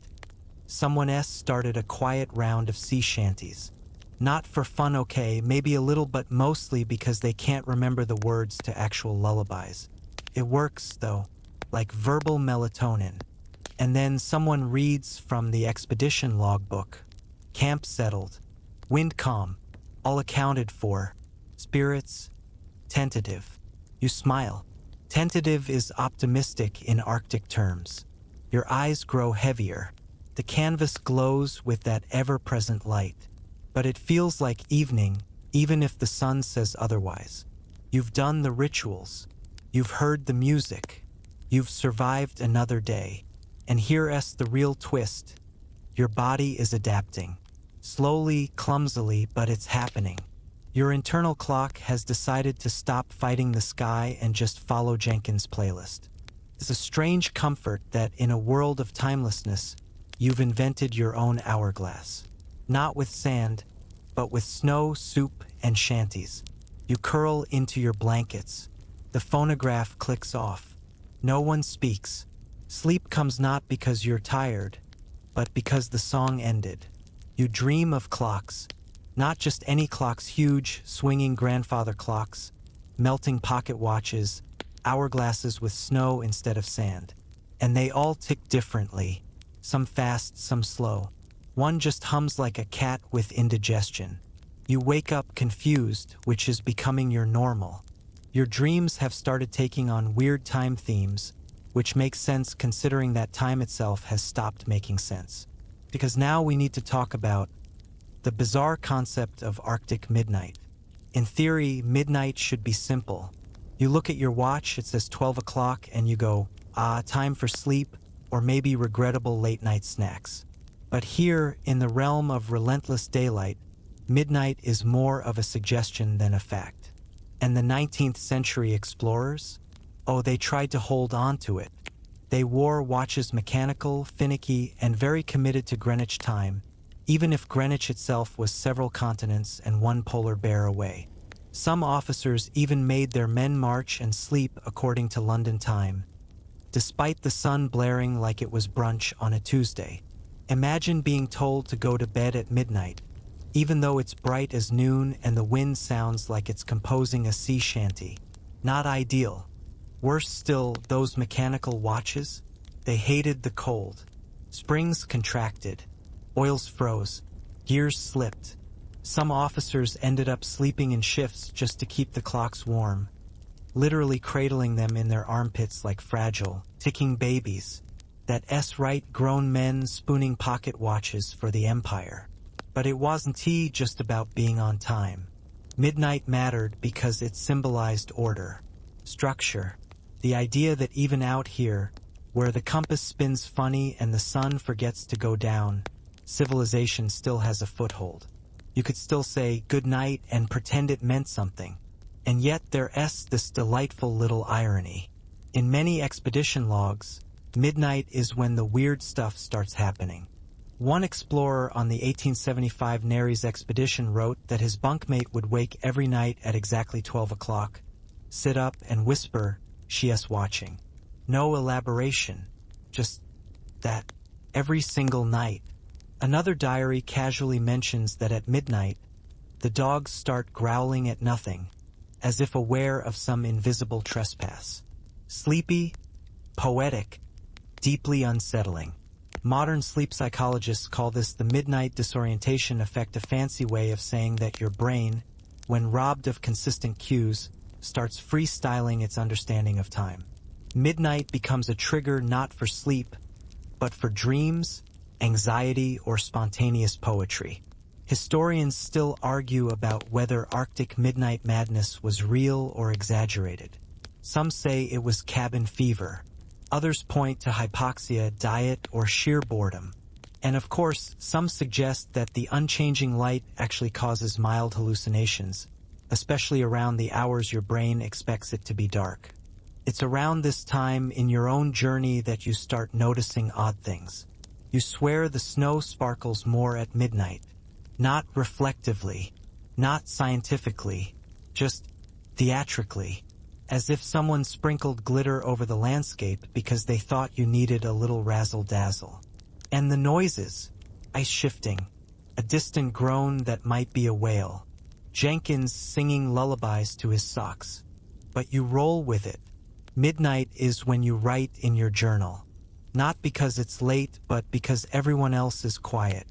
someone else started a quiet round of sea shanties. Not for fun, okay, maybe a little, but mostly because they can't remember the words to actual lullabies. It works, though, like verbal melatonin. And then someone reads from the expedition logbook. Camp settled. Wind calm. All accounted for. Spirits tentative. You smile. Tentative is optimistic in Arctic terms. Your eyes grow heavier. The canvas glows with that ever-present light. But it feels like evening, even if the sun says otherwise. You've done the rituals. You've heard the music. You've survived another day. And here's the real twist. Your body is adapting. Slowly, clumsily, but it's happening. Your internal clock has decided to stop fighting the sky and just follow Jenkins' playlist. It's a strange comfort that in a world of timelessness, you've invented your own hourglass. Not with sand, but with snow, soup, and shanties. You curl into your blankets. The phonograph clicks off. No one speaks. Sleep comes not because you're tired, but because the song ended. You dream of clocks. Not just any clocks, huge, swinging grandfather clocks, melting pocket watches, hourglasses with snow instead of sand. And they all tick differently, some fast, some slow. One just hums like a cat with indigestion. You wake up confused, which is becoming your normal. Your dreams have started taking on weird time themes, which makes sense considering that time itself has stopped making sense. Because now we need to talk about the bizarre concept of Arctic midnight. In theory, midnight should be simple. You look at your watch, it says 12 o'clock, and you go, time for sleep, or maybe regrettable late-night snacks. But here, in the realm of relentless daylight, midnight is more of a suggestion than a fact. And the 19th century explorers? Oh, they tried to hold on to it. They wore watches mechanical, finicky, and very committed to Greenwich time, even if Greenwich itself was several continents and one polar bear away. Some officers even made their men march and sleep according to London time, despite the sun blaring like it was brunch on a Tuesday. Imagine being told to go to bed at midnight, even though it's bright as noon and the wind sounds like it's composing a sea shanty. Not ideal. Worse still, those mechanical watches, they hated the cold. Springs contracted. Oils froze. Gears slipped. Some officers ended up sleeping in shifts just to keep the clocks warm, literally cradling them in their armpits like fragile, ticking babies. That's right, grown men spooning pocket watches for the empire. But it wasn't just about being on time. Midnight mattered because it symbolized order, structure, the idea that even out here, where the compass spins funny and the sun forgets to go down, civilization still has a foothold. You could still say good night and pretend it meant something. And yet there's this delightful little irony. In many expedition logs, midnight is when the weird stuff starts happening. One explorer on the 1875 Nares expedition wrote that his bunkmate would wake every night at exactly 12 o'clock, sit up and whisper, "She's watching." No elaboration, just that, every single night. Another diary casually mentions that at midnight, the dogs start growling at nothing, as if aware of some invisible trespass. Sleepy, poetic, deeply unsettling. Modern sleep psychologists call this the midnight disorientation effect, a fancy way of saying that your brain, when robbed of consistent cues, starts freestyling its understanding of time. Midnight becomes a trigger not for sleep, but for dreams, anxiety, or spontaneous poetry. Historians still argue about whether Arctic midnight madness was real or exaggerated. Some say it was cabin fever. Others point to hypoxia, diet, or sheer boredom. And of course, some suggest that the unchanging light actually causes mild hallucinations, especially around the hours your brain expects it to be dark. It's around this time in your own journey that you start noticing odd things. You swear the snow sparkles more at midnight. Not reflectively, not scientifically, just theatrically. as if someone sprinkled glitter over the landscape because they thought you needed a little razzle-dazzle. And the noises, ice shifting, a distant groan that might be a whale, Jenkins singing lullabies to his socks. But you roll with it. Midnight is when you write in your journal. Not because it's late, but because everyone else is quiet.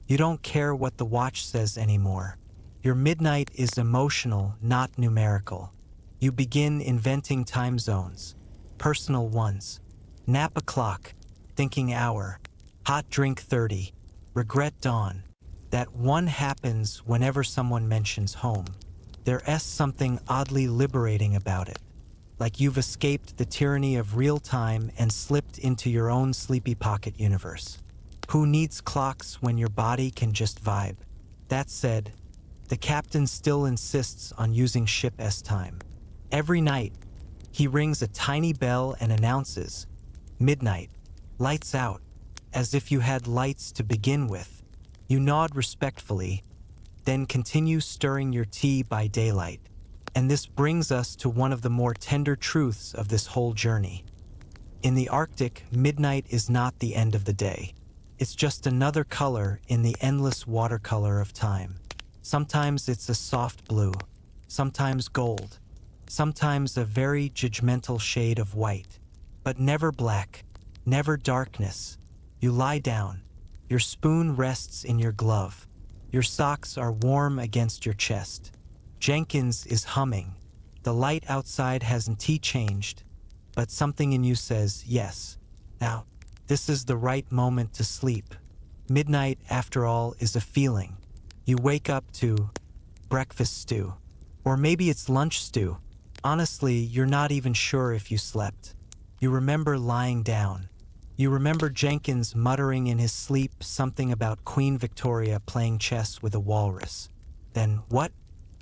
You don't care what the watch says anymore. Your midnight is emotional, not numerical. You begin inventing time zones, personal ones. Nap o'clock, thinking hour, hot drink 30, regret dawn. That one happens whenever someone mentions home. There's something oddly liberating about it. Like you've escaped the tyranny of real time and slipped into your own sleepy pocket universe. Who needs clocks when your body can just vibe? That said, the captain still insists on using ship S time. Every night, he rings a tiny bell and announces, midnight, lights out, as if you had lights to begin with. You nod respectfully, then continue stirring your tea by daylight. And this brings us to one of the more tender truths of this whole journey. In the Arctic, midnight is not the end of the day. It's just another color in the endless watercolor of time. Sometimes it's a soft blue, sometimes gold, sometimes a very judgmental shade of white, but never black, never darkness. You lie down, your spoon rests in your glove, your socks are warm against your chest. Jenkins is humming. The light outside hasn't changed, but something in you says yes. Now, this is the right moment to sleep. Midnight, after all, is a feeling. You wake up to breakfast stew. Or maybe it's lunch stew. Honestly, you're not even sure if you slept. You remember lying down. You remember Jenkins muttering in his sleep something about Queen Victoria playing chess with a walrus. Then what?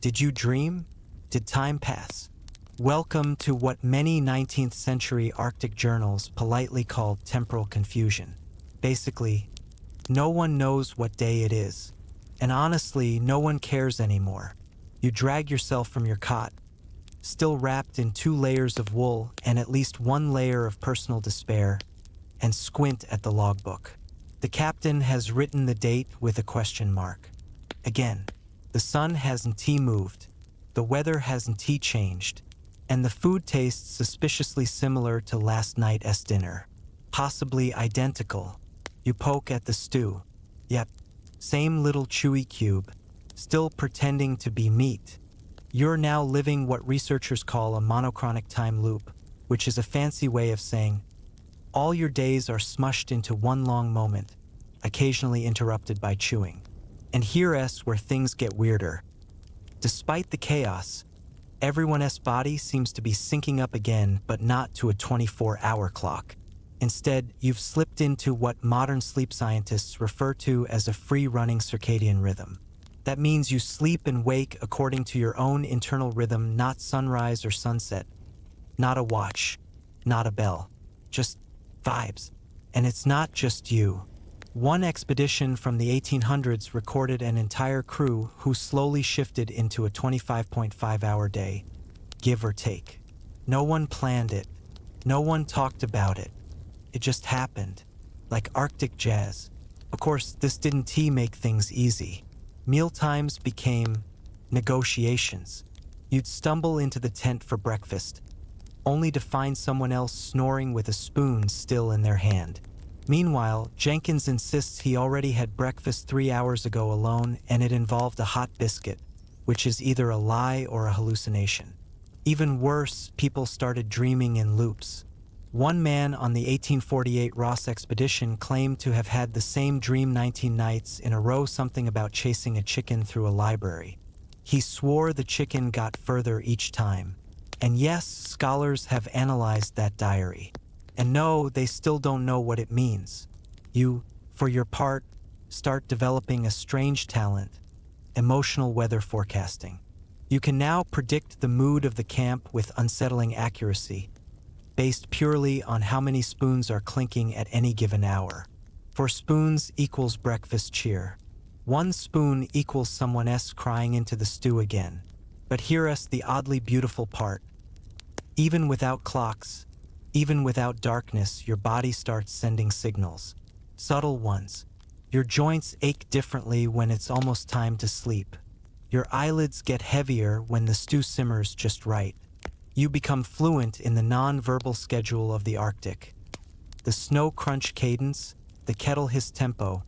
Did you dream? Did time pass? Welcome to what many 19th century Arctic journals politely called temporal confusion. Basically, no one knows what day it is. And honestly, no one cares anymore. You drag yourself from your cot, still wrapped in 2 layers of wool and at least 1 layer of personal despair, and squint at the logbook. The captain has written the date with a question mark. Again, the sun hasn't moved, the weather hasn't changed, and the food tastes suspiciously similar to last night's dinner. Possibly identical. You poke at the stew. Yep, same little chewy cube, still pretending to be meat. You're now living what researchers call a monochronic time loop, which is a fancy way of saying all your days are smushed into one long moment, occasionally interrupted by chewing. And here's where things get weirder. Despite the chaos, everyone's body seems to be syncing up again, but not to a 24-hour clock. Instead, you've slipped into what modern sleep scientists refer to as a free-running circadian rhythm. That means you sleep and wake according to your own internal rhythm, not sunrise or sunset, not a watch, not a bell, just vibes. And it's not just you. One expedition from the 1800s recorded an entire crew who slowly shifted into a 25.5-hour day, give or take. No one planned it. No one talked about it. It just happened, like Arctic jazz. Of course, this didn't make things easy. Mealtimes became negotiations. You'd stumble into the tent for breakfast, only to find someone else snoring with a spoon still in their hand. Meanwhile, Jenkins insists he already had breakfast 3 hours ago alone, and it involved a hot biscuit, which is either a lie or a hallucination. Even worse, people started dreaming in loops. One man on the 1848 Ross expedition claimed to have had the same dream 19 nights in a row, something about chasing a chicken through a library. He swore the chicken got further each time. And yes, scholars have analyzed that diary. And no, they still don't know what it means. You, for your part, start developing a strange talent, emotional weather forecasting. You can now predict the mood of the camp with unsettling accuracy, based purely on how many spoons are clinking at any given hour. For spoons equals breakfast cheer. 1 spoon equals someone else crying into the stew again. But here's the oddly beautiful part. Even without clocks, even without darkness, your body starts sending signals. Subtle ones. Your joints ache differently when it's almost time to sleep. Your eyelids get heavier when the stew simmers just right. You become fluent in the non-verbal schedule of the Arctic. The snow crunch cadence, the kettle hiss tempo,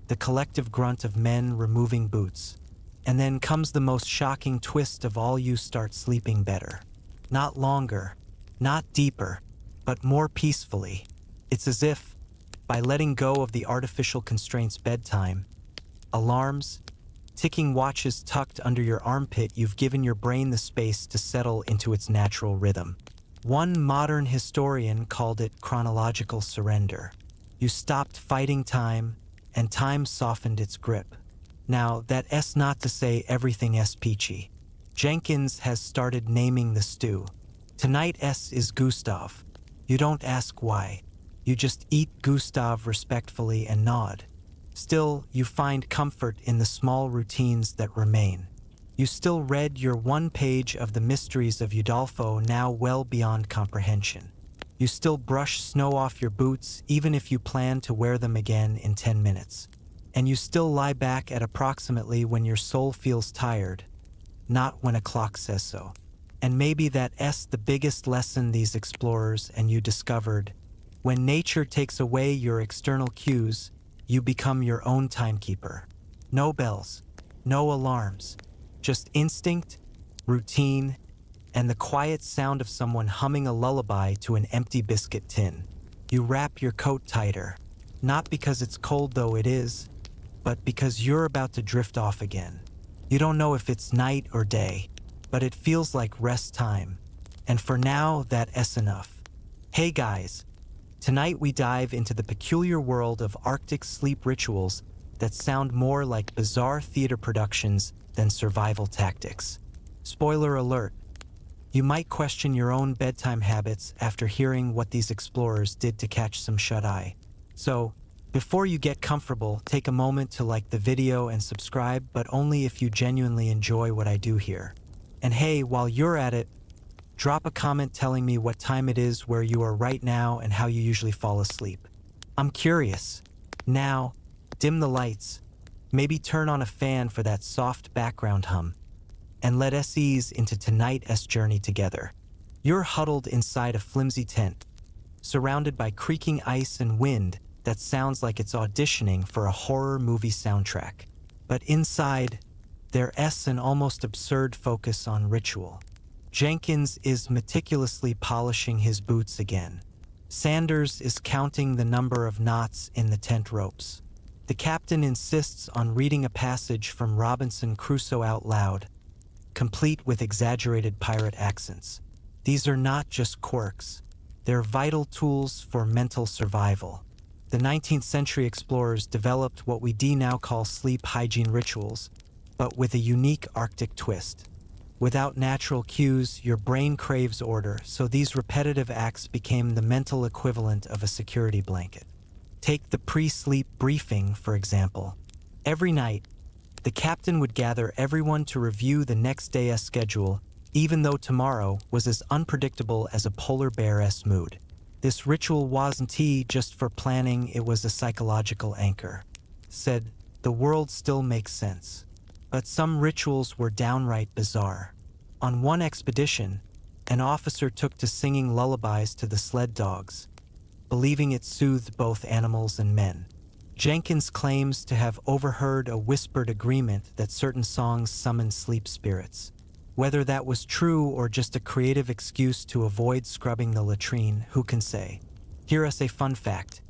the collective grunt of men removing boots. And then comes the most shocking twist of all: you start sleeping better. Not longer, not deeper, but more peacefully. It's as if, by letting go of the artificial constraints bedtime, alarms, ticking watches tucked under your armpit, you've given your brain the space to settle into its natural rhythm. One modern historian called it chronological surrender. You stopped fighting time, and time softened its grip. Now, that's not to say everything is peachy. Jenkins has started naming the stew. Tonight is Gustav. You don't ask why. You just eat Gustav respectfully and nod. Still, you find comfort in the small routines that remain. You still read your one page of the Mysteries of Udolpho, now well beyond comprehension. You still brush snow off your boots, even if you plan to wear them again in 10 minutes. And you still lie back at approximately when your soul feels tired, not when a clock says so. And maybe that's the biggest lesson these explorers and you discovered. When nature takes away your external cues, you become your own timekeeper. No bells, no alarms, just instinct, routine, and the quiet sound of someone humming a lullaby to an empty biscuit tin. You wrap your coat tighter, not because it's cold, though it is, but because you're about to drift off again. You don't know if it's night or day, but it feels like rest time. And for now, that's enough. Hey guys, tonight we dive into the peculiar world of Arctic sleep rituals that sound more like bizarre theater productions than survival tactics. Spoiler alert, you might question your own bedtime habits after hearing what these explorers did to catch some shut-eye. So, before you get comfortable, take a moment to like the video and subscribe, but only if you genuinely enjoy what I do here. And hey, while you're at it, drop a comment telling me what time it is where you are right now and how you usually fall asleep. I'm curious. Now, dim the lights, maybe turn on a fan for that soft background hum, and let us ease into tonight's journey together. You're huddled inside a flimsy tent, surrounded by creaking ice and wind that sounds like it's auditioning for a horror movie soundtrack. But inside, there's an almost absurd focus on ritual. Jenkins is meticulously polishing his boots again. Sanders is counting the number of knots in the tent ropes. The captain insists on reading a passage from Robinson Crusoe out loud, complete with exaggerated pirate accents. These are not just quirks. They're vital tools for mental survival. The 19th century explorers developed what we now call sleep hygiene rituals, but with a unique Arctic twist. Without natural cues, your brain craves order, so these repetitive acts became the mental equivalent of a security blanket. Take the pre-sleep briefing, for example. Every night, the captain would gather everyone to review the next day's schedule, even though tomorrow was as unpredictable as a polar bear's mood. This ritual wasn't just for planning, it was a psychological anchor. Said, the world still makes sense. But some rituals were downright bizarre. On one expedition, an officer took to singing lullabies to the sled dogs, believing it soothed both animals and men. Jenkins claims to have overheard a whispered agreement that certain songs summoned sleep spirits. Whether that was true or just a creative excuse to avoid scrubbing the latrine, who can say? Here is a fun fact.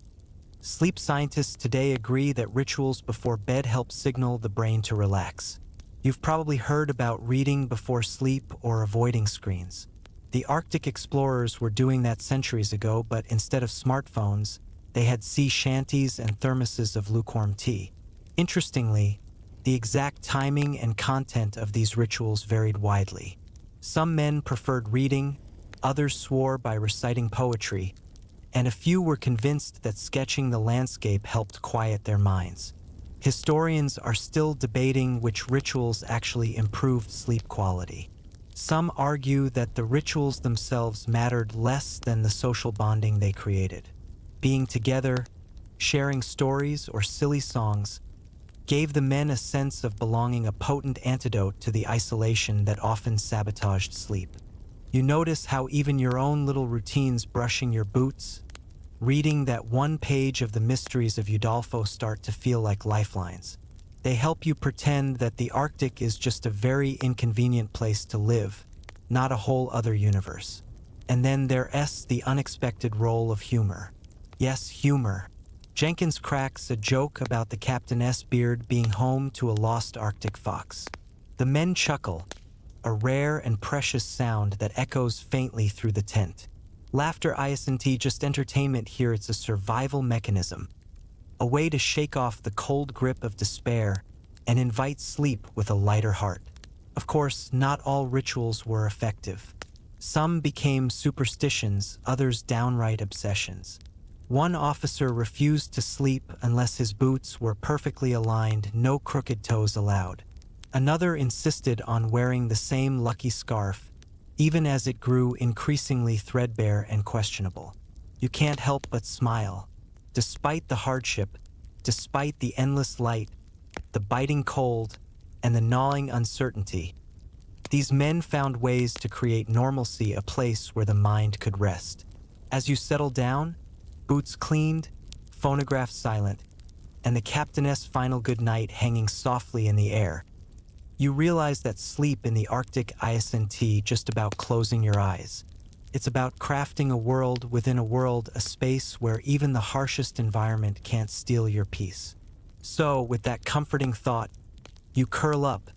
Sleep scientists today agree that rituals before bed help signal the brain to relax. You've probably heard about reading before sleep or avoiding screens. The Arctic explorers were doing that centuries ago, but instead of smartphones, they had sea shanties and thermoses of lukewarm tea. Interestingly, the exact timing and content of these rituals varied widely. Some men preferred reading, others swore by reciting poetry, and a few were convinced that sketching the landscape helped quiet their minds. Historians are still debating which rituals actually improved sleep quality. Some argue that the rituals themselves mattered less than the social bonding they created. Being together, sharing stories or silly songs, gave the men a sense of belonging, a potent antidote to the isolation that often sabotaged sleep. You notice how even your own little routines, brushing your boots, reading that one page of the Mysteries of Udolpho, start to feel like lifelines. They help you pretend that the Arctic is just a very inconvenient place to live, not a whole other universe. And then there's the unexpected role of humor. Yes, humor. Jenkins cracks a joke about the captain's beard being home to a lost Arctic fox. The men chuckle, a rare and precious sound that echoes faintly through the tent. Laughter isn't just entertainment here, it's a survival mechanism, a way to shake off the cold grip of despair and invite sleep with a lighter heart. Of course, not all rituals were effective. Some became superstitions, others downright obsessions. One officer refused to sleep unless his boots were perfectly aligned, no crooked toes allowed. Another insisted on wearing the same lucky scarf, even as it grew increasingly threadbare and questionable. You can't help but smile. Despite the hardship, despite the endless light, the biting cold, and the gnawing uncertainty, these men found ways to create normalcy, a place where the mind could rest. As you settle down, boots cleaned, phonograph silent, and the captain's final good night hanging softly in the air, you realize that sleep in the Arctic isn't just about closing your eyes. It's about crafting a world within a world, a space where even the harshest environment can't steal your peace. So, with that comforting thought, you curl up,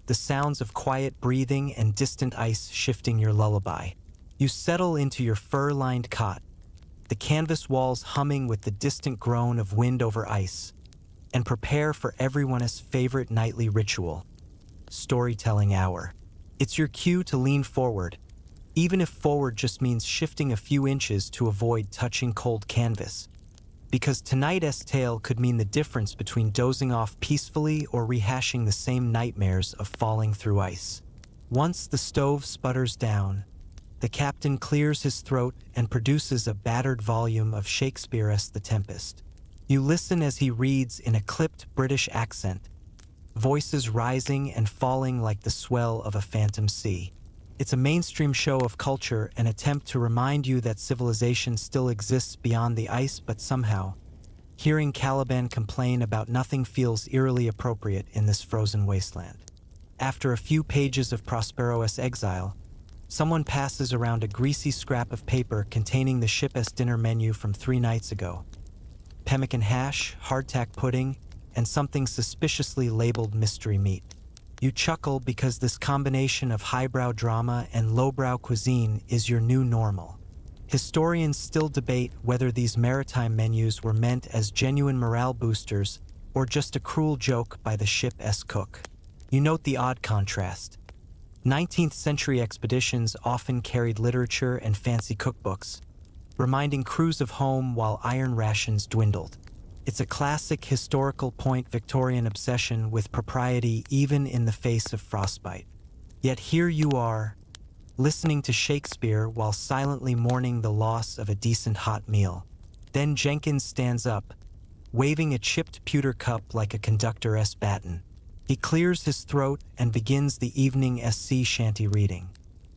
the sounds of quiet breathing and distant ice shifting your lullaby. You settle into your fur-lined cot, the canvas walls humming with the distant groan of wind over ice, and prepare for everyone's favorite nightly ritual, storytelling hour. It's your cue to lean forward, even if forward just means shifting a few inches to avoid touching cold canvas. Because tonight's tale could mean the difference between dozing off peacefully or rehashing the same nightmares of falling through ice. Once the stove sputters down, the captain clears his throat and produces a battered volume of Shakespeare's The Tempest. You listen as he reads in a clipped British accent, voices rising and falling like the swell of a phantom sea. It's a mainstream show of culture, an attempt to remind you that civilization still exists beyond the ice, but somehow, hearing Caliban complain about nothing feels eerily appropriate in this frozen wasteland. After a few pages of Prospero's exile, someone passes around a greasy scrap of paper containing the ship's dinner menu from 3 nights ago. Pemmican hash, hardtack pudding, and something suspiciously labeled mystery meat. You chuckle because this combination of highbrow drama and lowbrow cuisine is your new normal. Historians still debate whether these maritime menus were meant as genuine morale boosters or just a cruel joke by the ship's cook. You note the odd contrast. 19th century expeditions often carried literature and fancy cookbooks, reminding crews of home while iron rations dwindled. It's a classic historical point Victorian obsession with propriety even in the face of frostbite. Yet here you are, listening to Shakespeare while silently mourning the loss of a decent hot meal. Then Jenkins stands up, waving a chipped pewter cup like a conductor's baton. He clears his throat and begins the evening sea shanty reading.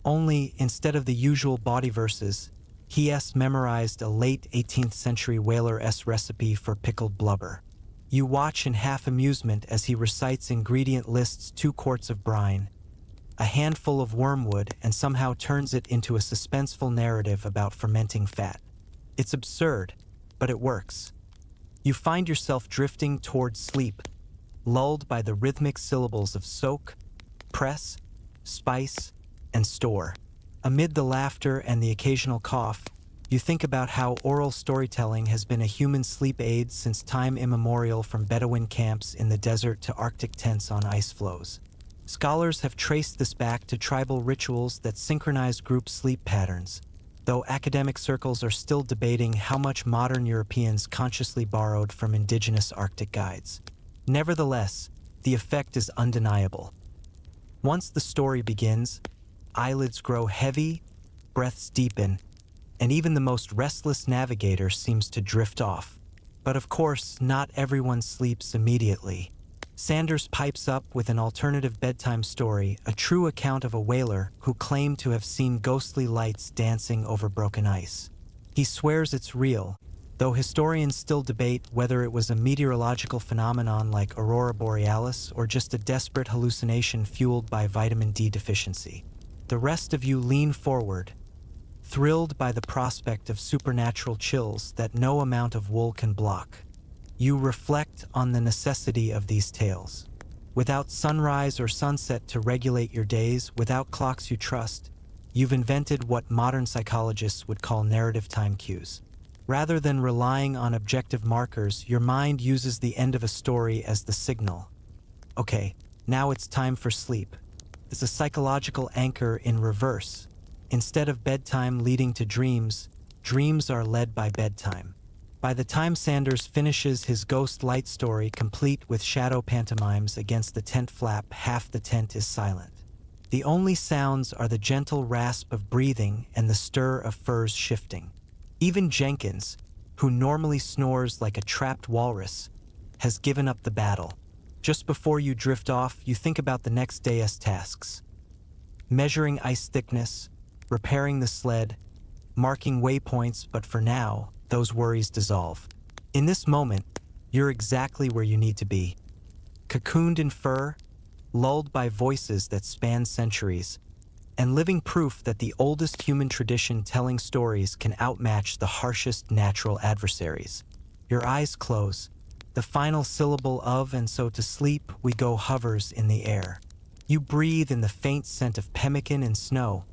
Only, instead of the usual bawdy verses, he memorized a late 18th century whaler's recipe for pickled blubber. You watch in half amusement as he recites ingredient lists: 2 quarts of brine, a handful of wormwood, and somehow turns it into a suspenseful narrative about fermenting fat. It's absurd, but it works. You find yourself drifting towards sleep, lulled by the rhythmic syllables of soak, press, spice, and store. Amid the laughter and the occasional cough, you think about how oral storytelling has been a human sleep aid since time immemorial, from Bedouin camps in the desert to Arctic tents on ice floes. Scholars have traced this back to tribal rituals that synchronize group sleep patterns, though academic circles are still debating how much modern Europeans consciously borrowed from indigenous Arctic guides. Nevertheless, the effect is undeniable. Once the story begins, Eyelids grow heavy, breaths deepen, and even the most restless navigator seems to drift off. But of course, not everyone sleeps immediately. Sanders pipes up with an alternative bedtime story, a true account of a whaler who claimed to have seen ghostly lights dancing over broken ice. He swears it's real, though historians still debate whether it was a meteorological phenomenon like aurora borealis or just a desperate hallucination fueled by vitamin D deficiency. The rest of you lean forward, thrilled by the prospect of supernatural chills that no amount of wool can block. You reflect on the necessity of these tales. Without sunrise or sunset to regulate your days, without clocks you trust, you've invented what modern psychologists would call narrative time cues. Rather than relying on objective markers, your mind uses the end of a story as the signal. Okay, now it's time for sleep. It's a psychological anchor in reverse. Instead of bedtime leading to dreams, dreams are led by bedtime. By the time Sanders finishes his ghost light story, complete with shadow pantomimes against the tent flap, half the tent is silent. The only sounds are the gentle rasp of breathing and the stir of furs shifting. Even Jenkins, who normally snores like a trapped walrus, has given up the battle. Just before you drift off, you think about the next day's tasks. Measuring ice thickness, repairing the sled, marking waypoints, but for now, those worries dissolve. In this moment, you're exactly where you need to be. Cocooned in fur, lulled by voices that span centuries, and living proof that the oldest human tradition telling stories can outmatch the harshest natural adversaries. Your eyes close. The final syllable of "and so to sleep we go" hovers in the air. You breathe in the faint scent of pemmican and snow,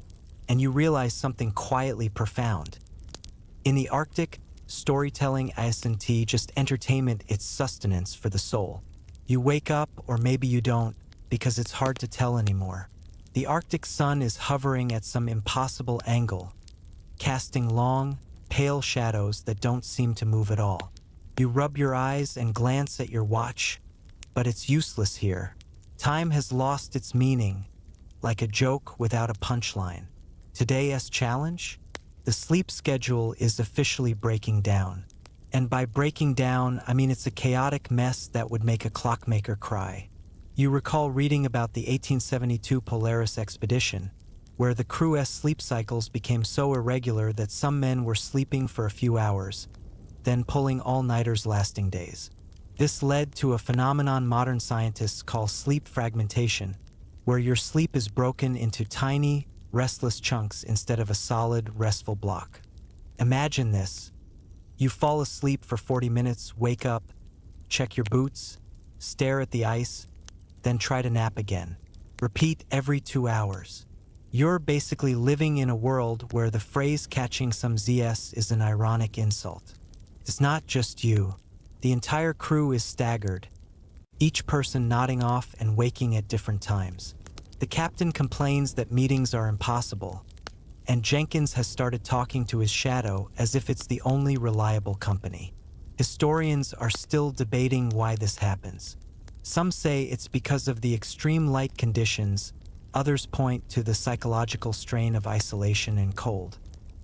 and you realize something quietly profound. In the Arctic, storytelling isn't just entertainment, it's sustenance for the soul. You wake up, or maybe you don't, because it's hard to tell anymore. The Arctic sun is hovering at some impossible angle, casting long, pale shadows that don't seem to move at all. You rub your eyes and glance at your watch, but it's useless here. Time has lost its meaning, like a joke without a punchline. Today's challenge? The sleep schedule is officially breaking down. And by breaking down, I mean it's a chaotic mess that would make a clockmaker cry. You recall reading about the 1872 Polaris expedition, where the crew's sleep cycles became so irregular that some men were sleeping for a few hours, then pulling all-nighters lasting days. This led to a phenomenon modern scientists call sleep fragmentation, where your sleep is broken into tiny, restless chunks instead of a solid, restful block. Imagine this. You fall asleep for 40 minutes, wake up, check your boots, stare at the ice, then try to nap again. Repeat every 2 hours. You're basically living in a world where the phrase "catching some ZS" is an ironic insult. It's not just you. The entire crew is staggered, each person nodding off and waking at different times. The captain complains that meetings are impossible, and Jenkins has started talking to his shadow as if it's the only reliable company. Historians are still debating why this happens. Some say it's because of the extreme light conditions, others point to the psychological strain of isolation and cold.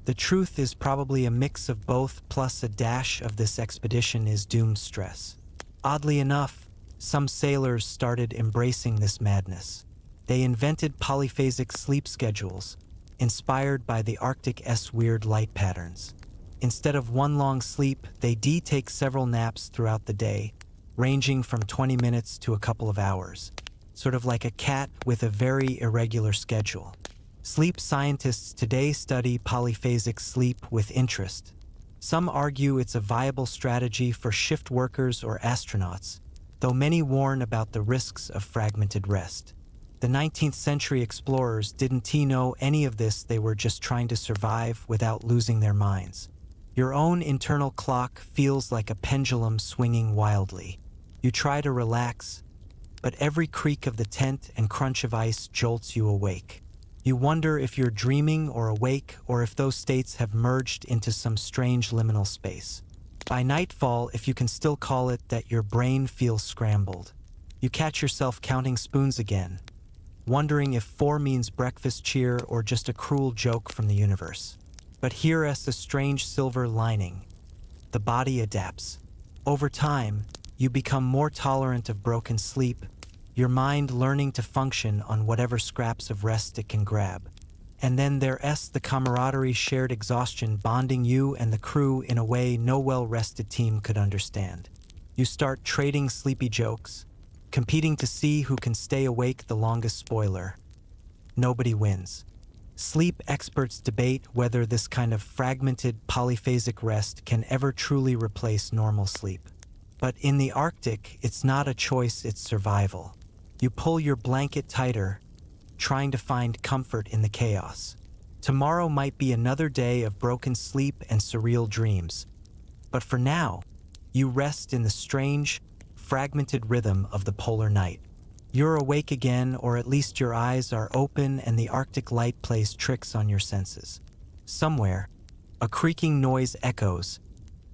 The truth is probably a mix of both, plus a dash of this expedition is doomed stress. Oddly enough, some sailors started embracing this madness. They invented polyphasic sleep schedules, inspired by the Arctic's weird light patterns. Instead of one long sleep, they take several naps throughout the day, ranging from 20 minutes to a couple of hours, sort of like a cat with a very irregular schedule. Sleep scientists today study polyphasic sleep with interest. Some argue it's a viable strategy for shift workers or astronauts, though many warn about the risks of fragmented rest. The 19th century explorers didn't know any of this, they were just trying to survive without losing their minds. Your own internal clock feels like a pendulum swinging wildly. You try to relax, but every creak of the tent and crunch of ice jolts you awake. You wonder if you're dreaming or awake, or if those states have merged into some strange liminal space. By nightfall, if you can still call it that, your brain feels scrambled. You catch yourself counting spoons again, wondering if 4 means breakfast cheer or just a cruel joke from the universe. But here's a strange silver lining. The body adapts. Over time, you become more tolerant of broken sleep, your mind learning to function on whatever scraps of rest it can grab. And then there's the camaraderie, shared exhaustion bonding you and the crew in a way no well-rested team could understand. You start trading sleepy jokes, competing to see who can stay awake the longest. Spoiler: nobody wins. Sleep experts debate whether this kind of fragmented, polyphasic rest can ever truly replace normal sleep. But in the Arctic, it's not a choice, it's survival. You pull your blanket tighter, trying to find comfort in the chaos. Tomorrow might be another day of broken sleep and surreal dreams. But for now, you rest in the strange, fragmented rhythm of the polar night. You're awake again, or at least your eyes are open and the Arctic light plays tricks on your senses. Somewhere, a creaking noise echoes,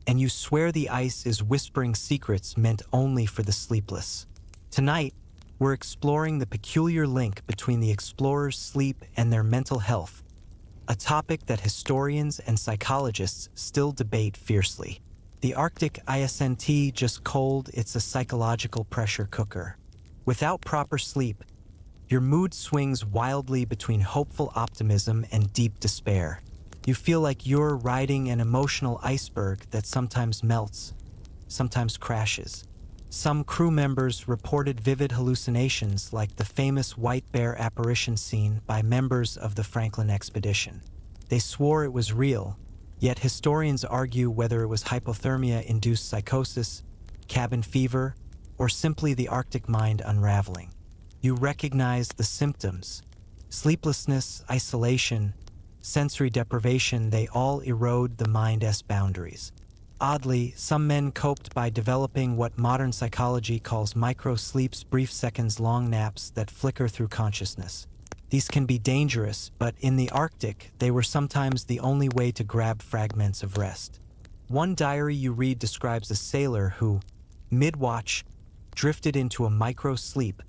and you swear the ice is whispering secrets meant only for the sleepless. Tonight, we're exploring the peculiar link between the explorers' sleep and their mental health, a topic that historians and psychologists still debate fiercely. The Arctic isn't just cold, it's a psychological pressure cooker. Without proper sleep, your mood swings wildly between hopeful optimism and deep despair. You feel like you're riding an emotional iceberg that sometimes melts, sometimes crashes. Some crew members reported vivid hallucinations like the famous white bear apparition seen by members of the Franklin expedition. They swore it was real, yet historians argue whether it was hypothermia-induced psychosis, cabin fever, or simply the Arctic mind unraveling. You recognize the symptoms: sleeplessness, isolation, sensory deprivation. They all erode the mind's boundaries. Oddly, some men coped by developing what modern psychology calls micro-sleeps, brief seconds-long naps that flicker through consciousness. These can be dangerous, but in the Arctic, they were sometimes the only way to grab fragments of rest. One diary you read describes a sailor who, mid-watch, drifted into a micro-sleep,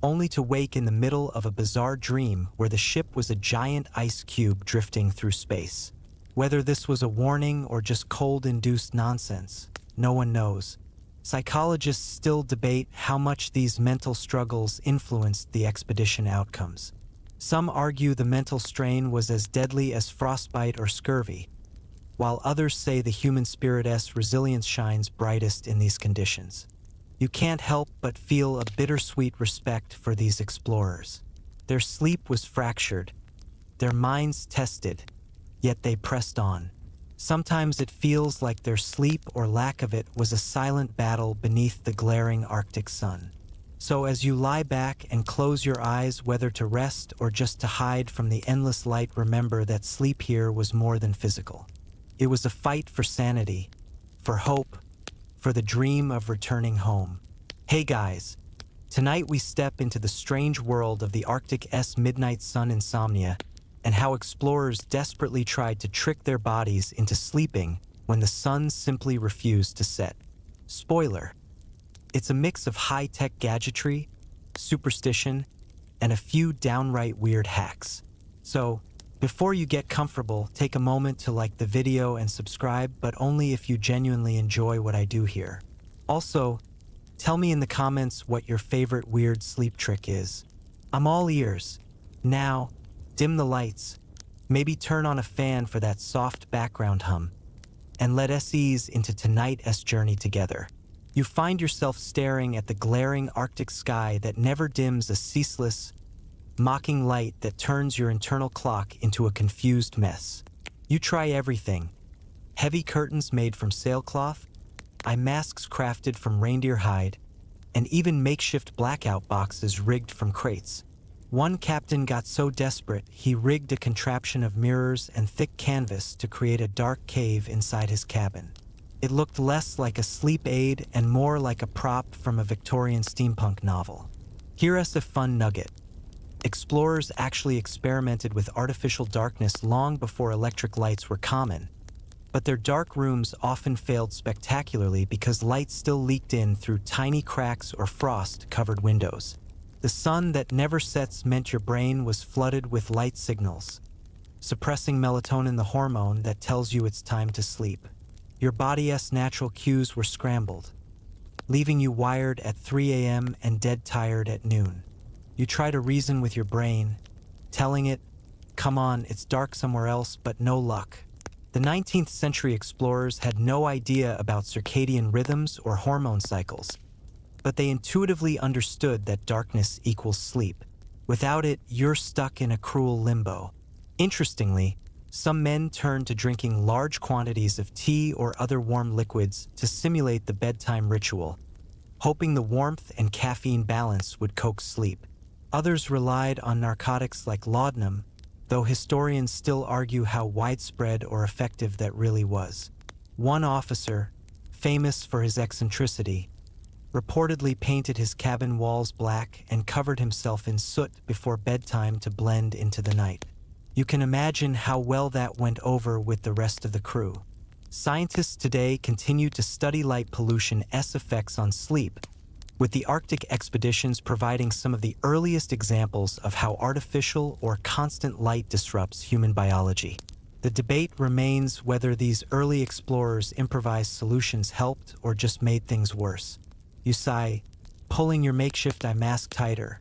only to wake in the middle of a bizarre dream where the ship was a giant ice cube drifting through space. Whether this was a warning or just cold-induced nonsense, no one knows. Psychologists still debate how much these mental struggles influenced the expedition outcomes. Some argue the mental strain was as deadly as frostbite or scurvy, while others say the human spirit's resilience shines brightest in these conditions. You can't help but feel a bittersweet respect for these explorers. Their sleep was fractured, their minds tested, yet they pressed on. Sometimes it feels like their sleep or lack of it was a silent battle beneath the glaring Arctic sun. So as you lie back and close your eyes, whether to rest or just to hide from the endless light, remember that sleep here was more than physical. It was a fight for sanity, for hope, for the dream of returning home. Hey guys, tonight we step into the strange world of the Arctic's midnight sun, insomnia, and how explorers desperately tried to trick their bodies into sleeping when the sun simply refused to set. Spoiler: it's a mix of high-tech gadgetry, superstition, and a few downright weird hacks. So, before you get comfortable, take a moment to like the video and subscribe, but only if you genuinely enjoy what I do here. Also, tell me in the comments what your favorite weird sleep trick is. I'm all ears. Now, dim the lights, maybe turn on a fan for that soft background hum, and let us ease into tonight's journey together. You find yourself staring at the glaring Arctic sky that never dims, a ceaseless, mocking light that turns your internal clock into a confused mess. You try everything: heavy curtains made from sailcloth, eye masks crafted from reindeer hide, and even makeshift blackout boxes rigged from crates. One captain got so desperate, he rigged a contraption of mirrors and thick canvas to create a dark cave inside his cabin. It looked less like a sleep aid and more like a prop from a Victorian steampunk novel. Here's a fun nugget. Explorers actually experimented with artificial darkness long before electric lights were common, but their dark rooms often failed spectacularly because light still leaked in through tiny cracks or frost-covered windows. The sun that never sets meant your brain was flooded with light signals, suppressing melatonin, the hormone that tells you it's time to sleep. Your body's natural cues were scrambled, leaving you wired at 3 a.m. and dead tired at noon. You try to reason with your brain, telling it, "Come on, it's dark somewhere else," but no luck. The 19th century explorers had no idea about circadian rhythms or hormone cycles, but they intuitively understood that darkness equals sleep. Without it, you're stuck in a cruel limbo. Interestingly, some men turned to drinking large quantities of tea or other warm liquids to simulate the bedtime ritual, hoping the warmth and caffeine balance would coax sleep. Others relied on narcotics like laudanum, though historians still argue how widespread or effective that really was. One officer, famous for his eccentricity, reportedly painted his cabin walls black and covered himself in soot before bedtime to blend into the night. You can imagine how well that went over with the rest of the crew. Scientists today continue to study light pollution's effects on sleep, with the Arctic expeditions providing some of the earliest examples of how artificial or constant light disrupts human biology. The debate remains whether these early explorers' improvised solutions helped or just made things worse. You sigh, pulling your makeshift eye mask tighter,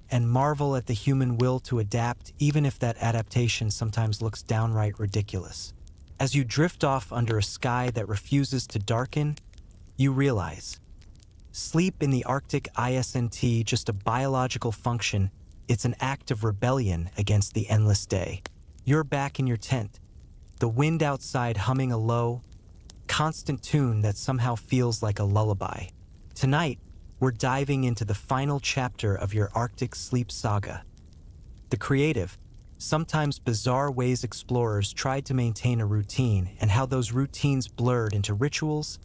and marvel at the human will to adapt, even if that adaptation sometimes looks downright ridiculous. As you drift off under a sky that refuses to darken, you realize sleep in the Arctic isn't just a biological function, it's an act of rebellion against the endless day. You're back in your tent, the wind outside humming a low, constant tune that somehow feels like a lullaby. Tonight, we're diving into the final chapter of your Arctic sleep saga. The creative, sometimes bizarre ways explorers tried to maintain a routine and how those routines blurred into rituals,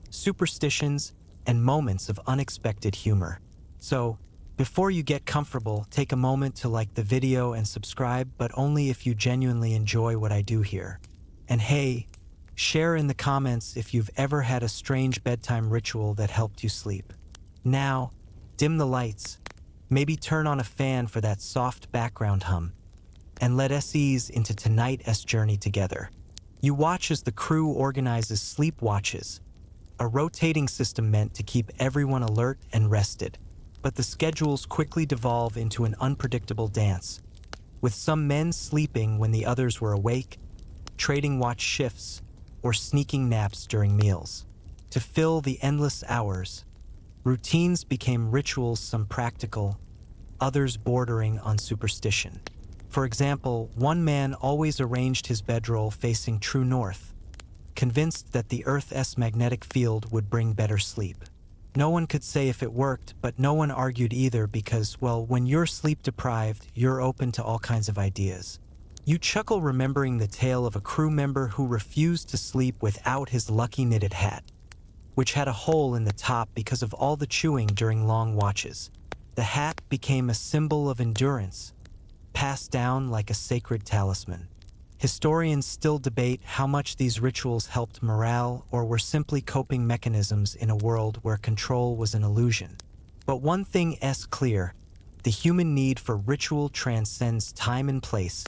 superstitions, and moments of unexpected humor. So, before you get comfortable, take a moment to like the video and subscribe, but only if you genuinely enjoy what I do here. And hey, share in the comments if you've ever had a strange bedtime ritual that helped you sleep. Now, dim the lights, maybe turn on a fan for that soft background hum, and let us ease into tonight's journey together. You watch as the crew organizes sleep watches, a rotating system meant to keep everyone alert and rested. But the schedules quickly devolve into an unpredictable dance, with some men sleeping when the others were awake, trading watch shifts, or sneaking naps during meals. To fill the endless hours, routines became rituals, some practical, others bordering on superstition. For example, one man always arranged his bedroll facing true north, convinced that the Earth's magnetic field would bring better sleep. No one could say if it worked, but no one argued either because, well, when you're sleep deprived, you're open to all kinds of ideas. You chuckle remembering the tale of a crew member who refused to sleep without his lucky knitted hat, which had a hole in the top because of all the chewing during long watches. The hat became a symbol of endurance, passed down like a sacred talisman. Historians still debate how much these rituals helped morale or were simply coping mechanisms in a world where control was an illusion. But one thing is clear: the human need for ritual transcends time and place,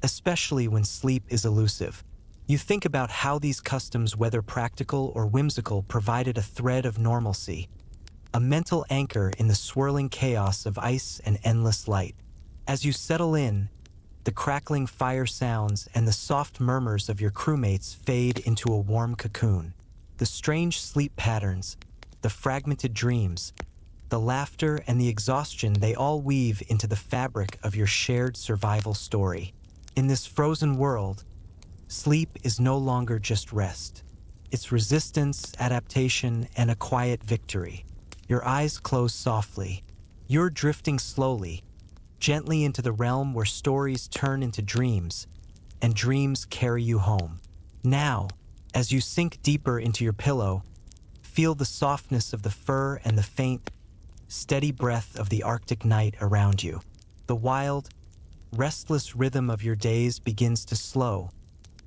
especially when sleep is elusive. You think about how these customs, whether practical or whimsical, provided a thread of normalcy, a mental anchor in the swirling chaos of ice and endless light. As you settle in, the crackling fire sounds and the soft murmurs of your crewmates fade into a warm cocoon. The strange sleep patterns, the fragmented dreams, the laughter and the exhaustion, they all weave into the fabric of your shared survival story. In this frozen world, sleep is no longer just rest. It's resistance, adaptation, and a quiet victory. Your eyes close softly. You're drifting slowly, gently into the realm where stories turn into dreams, and dreams carry you home. Now, as you sink deeper into your pillow, feel the softness of the fur and the faint, steady breath of the Arctic night around you. The wild, restless rhythm of your days begins to slow,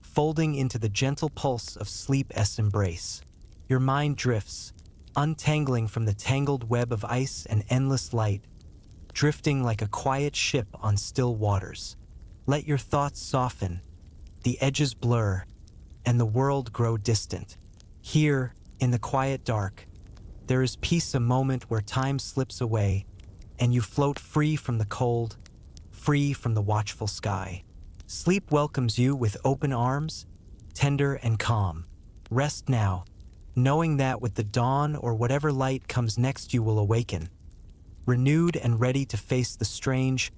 folding into the gentle pulse of sleep's embrace. Your mind drifts, untangling from the tangled web of ice and endless light, drifting like a quiet ship on still waters. Let your thoughts soften, the edges blur, and the world grow distant. Here, in the quiet dark, there is peace, a moment where time slips away, and you float free from the cold, free from the watchful sky. Sleep welcomes you with open arms, tender and calm. Rest now, knowing that with the dawn or whatever light comes next you will awaken, renewed and ready to face the strange,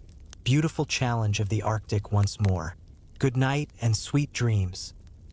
beautiful challenge of the Arctic once more. Good night and sweet dreams.